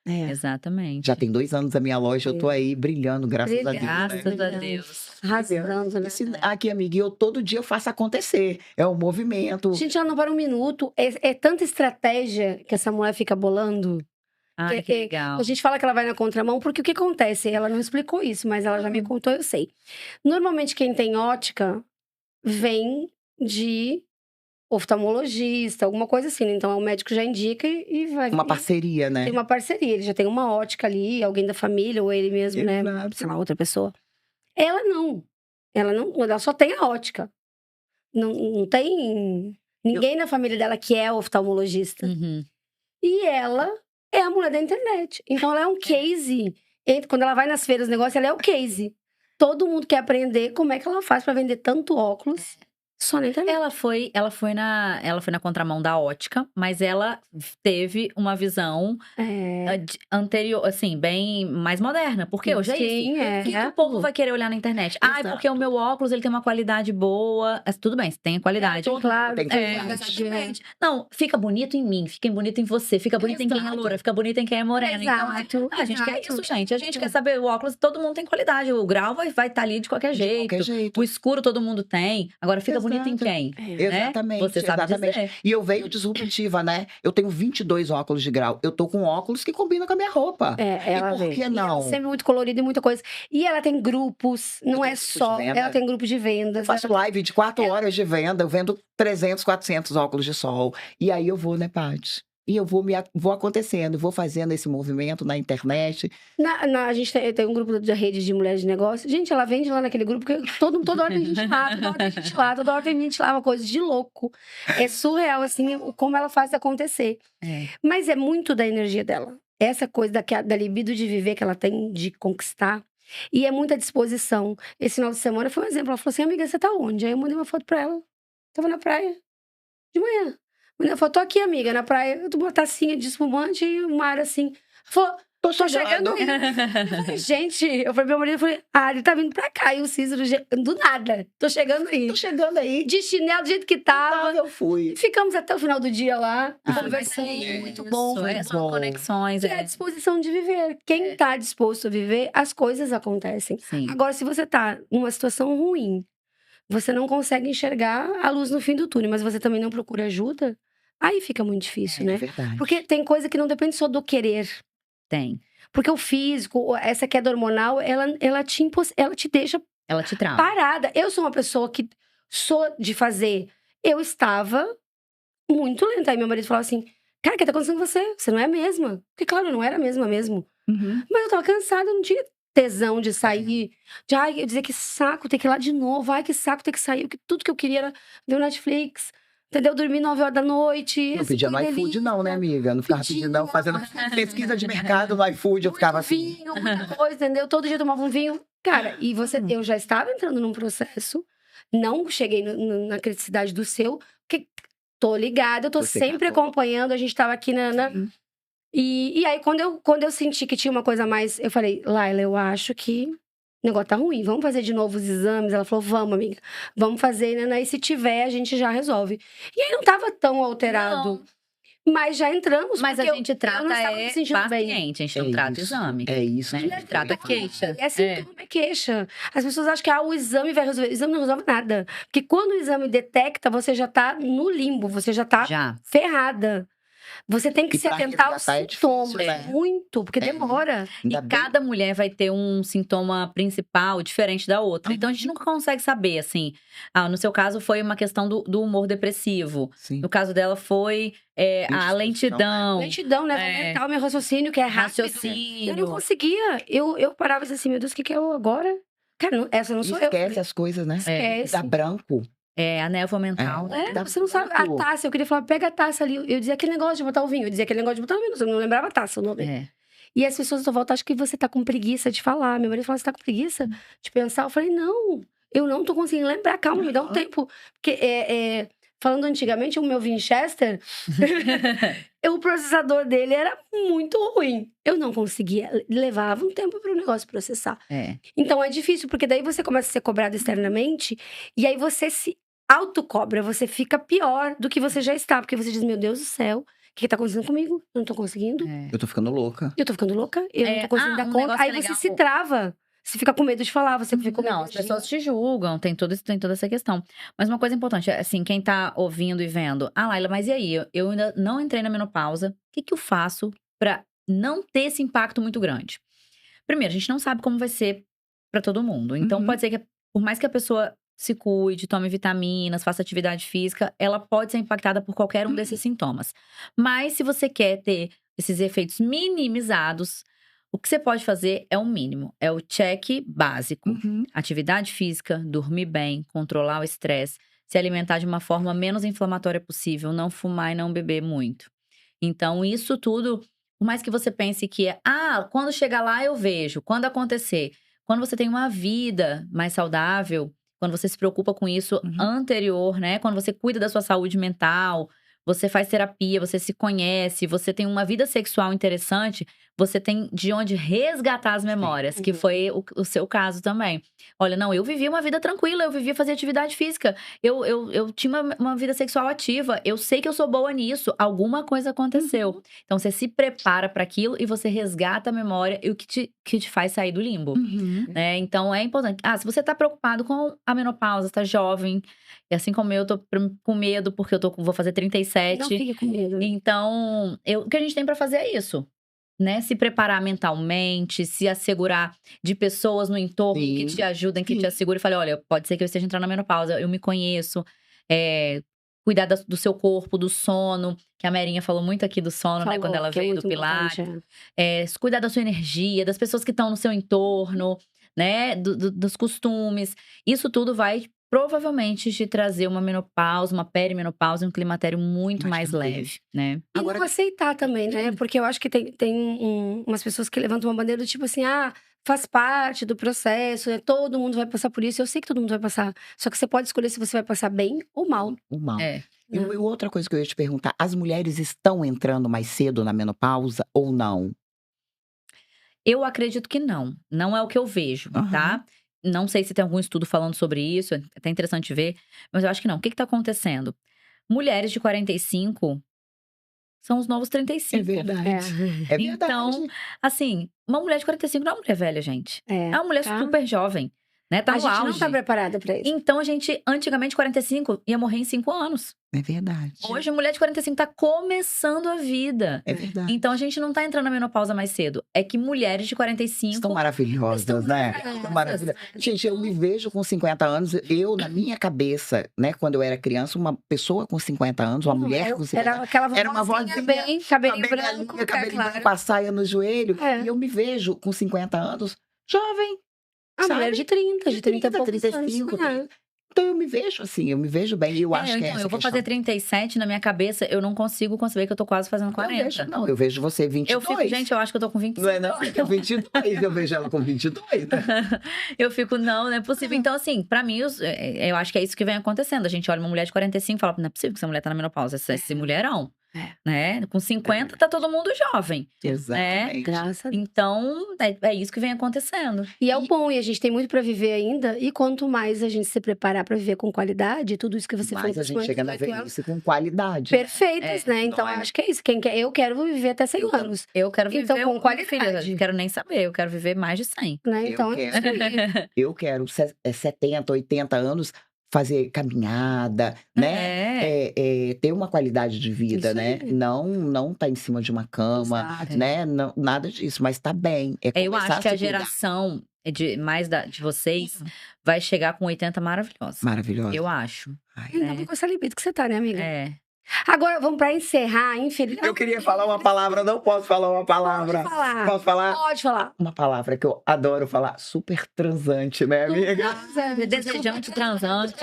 É. Exatamente. Já tem 2 anos a minha loja, eu tô É. aí brilhando, graças a Deus, né? Graças a Brilhando. Deus. Arrasando, né? Aqui, amiga, e eu todo dia eu faço acontecer. É um movimento. Gente, ela não para um minuto. É tanta estratégia que essa mulher fica bolando. Ai, que legal. A gente fala que ela vai na contramão, porque o que acontece? Ela não explicou isso, mas ela já me contou, eu sei. Normalmente, quem tem ótica vem de oftalmologista, alguma coisa assim. Então, o médico já indica e vai. Uma parceria, né? Tem uma parceria, ele já tem uma ótica ali, alguém da família, ou ele mesmo, né? Exato. Sei lá, outra pessoa. Ela não. Ela só tem a ótica. Não tem ninguém na família dela que é oftalmologista. Uhum. E ela é a mulher da internet. Então ela é um case. Quando ela vai nas feiras, negócio, ela é o case. Todo mundo quer aprender como é que ela faz pra vender tanto óculos só na internet. Ela foi na contramão da ótica, mas ela teve uma visão anterior, assim, bem mais moderna. Porque hoje é isso. Sim, O que o povo vai querer olhar na internet? Ai, Exato. porque o meu óculos ele tem uma qualidade boa. Tudo bem, tem a qualidade. Claro. Tem Exatamente. Não, fica bonito em mim, fica bonito em você, fica bonito em quem é Exato. loura, fica bonito em quem é morena. Então, a gente quer isso, gente. A gente quer saber o óculos, todo mundo tem qualidade. O grau vai estar ali de qualquer de jeito. qualquer jeito. O escuro todo mundo tem. Agora fica bonito em Exato. quem? Exatamente, Você sabe exatamente. dizer. E eu venho disruptiva, né? Eu tenho 22 óculos de grau. Eu tô com óculos que combinam com a minha roupa. Ela E por vem. que E ela não? sempre muito colorida e muita coisa. E ela tem grupos, não é grupos de só. venda. Ela tem grupo de vendas. Eu faço live de 4 horas de venda, eu vendo 300, 400 óculos de sol. E aí eu vou, né, Paty? E eu vou acontecendo, vou fazendo esse movimento na internet. A gente tem um grupo da rede de mulheres de negócio. Gente, ela vende lá naquele grupo, porque toda hora tem gente lá, toda hora tem gente lá, toda hora tem gente lá, uma coisa de louco. É surreal, assim, como ela faz acontecer. Mas é muito da energia dela. Essa coisa da libido de viver que ela tem, de conquistar. E é muita disposição. Esse final de semana foi um exemplo. Ela falou assim, amiga, você tá onde? Aí eu mandei uma foto pra ela. Tava na praia, de manhã. Mandei uma foto, tô aqui, amiga, na praia. Eu tô com uma tacinha de espumante e um mar assim. Ela falou, tô chegando aí. Eu falei, gente, eu falei pro meu marido, eu falei, ele tá vindo pra cá. E o Cícero, do nada, tô chegando aí. Tô chegando aí. De chinelo, do jeito que tava. Eu fui. Ficamos até o final do dia lá, conversando, Sim, muito bom. São bom. conexões. É a disposição de viver. Quem tá disposto a viver, as coisas acontecem. Sim. Agora, se você tá numa situação ruim, você não consegue enxergar a luz no fim do túnel, mas você também não procura ajuda, aí fica muito difícil, É né? verdade. Porque tem coisa que não depende só do querer. Tem. Porque o físico, essa queda hormonal, ela te deixa Ela te trava. parada. Eu sou uma pessoa que sou de fazer. Eu estava muito lenta. Aí meu marido falava assim, cara, o que tá acontecendo com você? Você não é a mesma. Porque, claro, eu não era a mesma mesmo. Uhum. Mas eu tava cansada, eu não tinha tesão de sair. De, eu dizer que saco, ter que ir lá de novo. Ai, que saco ter que sair. Tudo que eu queria era ver o Netflix. Entendeu? Dormir 9 horas da noite. Não pedia no iFood, não, né, amiga? Não ficava pedindo, não. Fazendo pesquisa de mercado no iFood, eu ficava assim. Vinho, muita coisa, entendeu? Todo dia eu tomava um vinho. Cara, e eu já estava entrando num processo. Não cheguei na criticidade do seu. Porque tô ligada, eu tô Você sempre acabou. acompanhando. A gente tava aqui E aí, quando eu senti que tinha uma coisa a mais, eu falei, Laila, eu acho que o negócio tá ruim. Vamos fazer de novo os exames? Ela falou, vamos, amiga. Vamos fazer, né? E se tiver, a gente já resolve. E aí não tava tão alterado. Não. Mas já entramos. Mas a porque gente eu trata não estava me sentindo bem. paciente, a gente não trata exame. É isso. Né? A gente trata queixa. É sintoma, é queixa. As pessoas acham que o exame vai resolver. O exame não resolve nada. Porque quando o exame detecta, você já tá no limbo, você já tá Já. ferrada. Você tem que E se pra atentar aos resgatar é sintomas. difícil, né? Muito, porque demora. Ainda E bem. cada mulher vai ter um sintoma principal diferente da outra. Então a gente nunca consegue saber, assim. No seu caso foi uma questão do humor depressivo. Sim. No caso dela foi a lentidão. Lentidão, né? Mental, meu raciocínio, que é rápido. Raciocínio. Eu não conseguia. Eu parava e disse assim, meu Deus, o que é eu agora? Cara, essa não sou eu. Esquece as coisas, né? Esquece. Dá branco. É a névoa mental. É. Dá Você não sabe. A muito. taça, eu queria falar, pega a taça ali. Eu dizia aquele negócio de botar o vinho, eu dizia aquele negócio de botar o vinho, eu não lembrava a taça, o nome. É. E as pessoas à sua volta acham que você tá com preguiça de falar. Meu marido falou, você tá com preguiça de pensar? Eu falei, não, eu não tô conseguindo lembrar, calma, me dá um tempo. Porque, falando antigamente, o meu Winchester, o processador dele era muito ruim. Eu não conseguia, levava um tempo para o negócio processar. É. Então é difícil, porque daí você começa a ser cobrado externamente, e aí você se autocobra, você fica pior do que você já está, porque você diz, meu Deus do céu, o que tá acontecendo comigo? Eu não tô conseguindo. É. Eu tô ficando louca. Eu tô ficando louca, eu não tô conseguindo dar um conta. negócio Aí que é você legal. se trava. Você fica com medo de falar, você fica com medo Não, as de pessoas te julgam, tem toda essa questão. Mas uma coisa importante, assim, quem tá ouvindo e vendo, Laila, mas e aí? Eu ainda não entrei na menopausa, o que eu faço pra não ter esse impacto muito grande? Primeiro, a gente não sabe como vai ser pra todo mundo. Então, Uhum. pode ser que, por mais que a pessoa se cuide, tome vitaminas, faça atividade física, ela pode ser impactada por qualquer um desses sintomas. Mas, se você quer ter esses efeitos minimizados, o que você pode fazer é o mínimo. É o check básico. Uhum. Atividade física, dormir bem, controlar o estresse, se alimentar de uma forma menos inflamatória possível, não fumar e não beber muito. Então, isso tudo, por mais que você pense que quando chegar lá eu vejo, quando acontecer. Quando você tem uma vida mais saudável, quando você se preocupa com isso Uhum. anterior, né? Quando você cuida da sua saúde mental, você faz terapia, você se conhece, você tem uma vida sexual interessante, você tem de onde resgatar as memórias, que foi o seu caso também. Olha, não, eu vivi uma vida tranquila, eu vivia fazer atividade física, eu tinha uma vida sexual ativa, eu sei que eu sou boa nisso, alguma coisa aconteceu. Então, você se prepara para aquilo e você resgata a memória e o que te faz sair do limbo. Uhum. Né? Então, é importante. Se você tá preocupado com a menopausa, tá jovem, e assim como eu tô com medo, porque vou fazer 37. Não fique com medo. Então, o que a gente tem pra fazer é isso. Né? Se preparar mentalmente, se assegurar de pessoas no entorno Sim. que te ajudem, que Sim. te assegurem. E falem, olha, pode ser que eu esteja entrando na menopausa, eu me conheço. Cuidar do seu corpo, do sono. Que a Merinha falou muito aqui do sono, né? Quando ela que é veio muito do Pilates. importante, Cuidar da sua energia, das pessoas que estão no seu entorno, né? Dos costumes. Isso tudo vai provavelmente te trazer uma menopausa, uma perimenopausa, um climatério muito mais tranquilo. leve, né? E Agora- não aceitar também, né? Porque eu acho que tem umas pessoas que levantam uma bandeira do tipo assim, faz parte do processo, todo mundo vai passar por isso. Eu sei que todo mundo vai passar. Só que você pode escolher se você vai passar bem ou mal. O mal. É. E outra coisa que eu ia te perguntar, as mulheres estão entrando mais cedo na menopausa ou não? Eu acredito que não. Não é o que eu vejo, Aham. tá? Não sei se tem algum estudo falando sobre isso, é até interessante ver, mas eu acho que não. O que tá acontecendo? Mulheres de 45 são os novos 35. É verdade. É verdade. Então, assim, uma mulher de 45 não é uma mulher velha, gente. É uma mulher tá? super jovem, né? Tá A no gente auge. não tá preparada pra isso. Então, a gente, antigamente, 45, ia morrer em 5 anos. É verdade. Hoje, a mulher de 45 tá começando a vida. É verdade. Então, a gente não tá entrando na menopausa mais cedo. É que mulheres de 45… Estão maravilhosas, Estão né? maravilhosas. Estão maravilhosas. Gente, eu me vejo com 50 anos. Eu, na minha cabeça, né, quando eu era criança, uma pessoa com 50 anos, uma mulher com 50 anos. Era uma vozinha bem, cabelinho branco, cabelinho claro. com a saia no joelho. É. E eu me vejo com 50 anos, jovem. A sabe? mulher de 30, de 30 e poucos 35. anos. Então eu me vejo assim, eu me vejo bem. E eu acho que é então, essa eu vou questão. fazer 37, na minha cabeça, eu não consigo conceber que eu tô quase fazendo 40. Eu vejo você 22. Eu fico, gente, eu acho que eu tô com 25. Não é não? É 22, eu vejo ela com 22. Né? Eu fico, não é possível. Então, assim, pra mim, eu acho que é isso que vem acontecendo. A gente olha uma mulher de 45 e fala, não é possível que essa mulher tá na menopausa, esse mulherão. Né? Com 50, tá todo mundo jovem. Exatamente. Graças a Deus. Então, é isso que vem acontecendo. E é o bom, e a gente tem muito pra viver ainda. E quanto mais a gente se preparar pra viver com qualidade, tudo isso que você falou. Mas a gente chega na 18 anos, velhice com qualidade. perfeitas, né? Então, não é? acho que é isso. Quem quer, eu quero viver até 100 anos. Eu quero viver Então, com qualidade. filha, não quero nem saber, eu quero viver mais de 100. Né? Então, Eu é isso aí. Eu quero 70, 80 anos fazer caminhada, né? Ter uma qualidade de vida, Isso né? aí. Não tá em cima de uma cama, Exato. né? Não, nada disso, mas tá bem. Eu começar acho que a se cuidar. geração de vocês vai chegar com 80 maravilhosa. Maravilhosa. Eu acho. Ai, Ainda mais com essa libido que você tá, né, amiga? É. Agora, vamos pra encerrar, infelizmente. Eu queria falar uma palavra, não posso falar uma palavra. Pode falar. Posso falar? Pode falar. Uma palavra que eu adoro falar, super transante, né, amiga? Desejante, transante.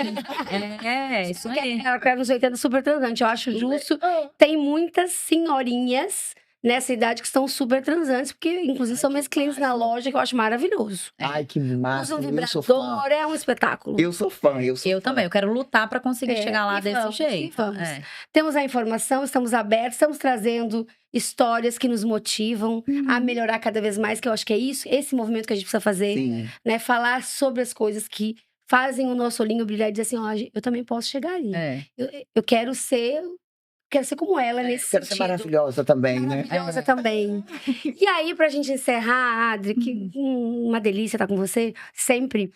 Isso aí. Ela quer nos 80 super transante. Eu acho justo. Tem muitas senhorinhas nessa idade que estão super transantes, porque inclusive são meus clientes na loja, que eu acho maravilhoso. Ai, que massa. Usa um Eu sou fã. vibrador, é um espetáculo. Eu sou fã, eu sou Eu fã. também, eu quero lutar pra conseguir chegar lá e desse vamos, jeito. e vamos. É. Temos a informação, estamos abertos, estamos trazendo histórias que nos motivam a melhorar cada vez mais, que eu acho que é isso, esse movimento que a gente precisa fazer, Sim. né? Falar sobre as coisas que fazem o nosso olhinho brilhar e dizer assim, ó, eu também posso chegar aí. É. Eu quero ser como ela nesse Quero ser sentido. maravilhosa também, né? Maravilhosa também. E aí, pra gente encerrar, Adri, que uma delícia estar com você, sempre.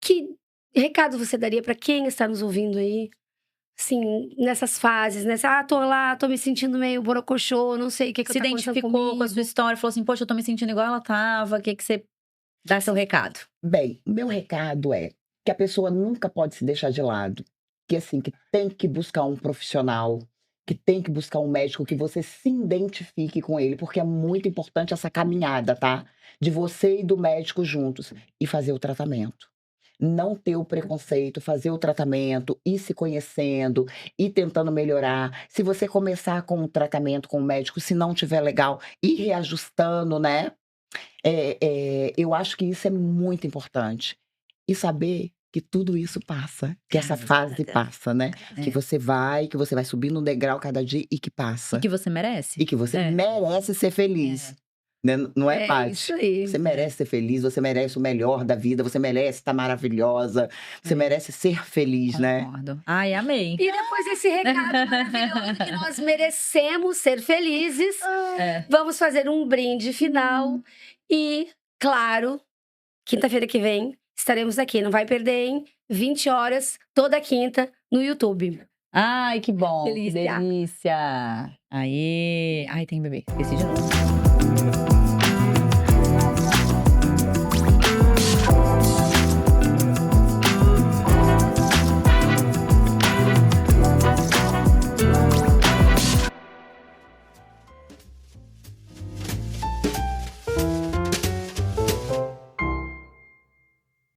Que recado você daria pra quem está nos ouvindo aí? Assim, nessas fases, né? Tô lá, tô me sentindo meio borocochô, não sei o que Se tá acontecendo identificou com a comigo. sua história, falou assim, poxa, eu tô me sentindo igual ela tava, o que você dá seu recado? Bem, o meu recado é que a pessoa nunca pode se deixar de lado. Que assim, que tem que buscar um profissional, que tem que buscar um médico que você se identifique com ele, porque é muito importante essa caminhada, tá? De você e do médico juntos e fazer o tratamento. Não ter o preconceito, fazer o tratamento, ir se conhecendo, ir tentando melhorar. Se você começar com o tratamento com o médico, se não tiver legal, ir reajustando, né? Eu acho que isso é muito importante. E saber que tudo isso passa, que essa fase passa, né? Que É. você vai subindo um degrau cada dia e que passa. E que você merece. E que você É. merece ser feliz. Né? Não é, Paty? Isso aí. Você merece ser feliz, você merece o melhor da vida, você merece estar maravilhosa, você merece ser feliz, né? Concordo. Ai, amei. E depois desse recado maravilhoso que nós merecemos ser felizes, vamos fazer um brinde final. E, claro, quinta-feira que vem estaremos aqui. Não vai perder, hein? 20 horas, toda quinta, no YouTube. Ai, que bom. Delícia. Que delícia. Aí. Ai, tem bebê. Esqueci de novo.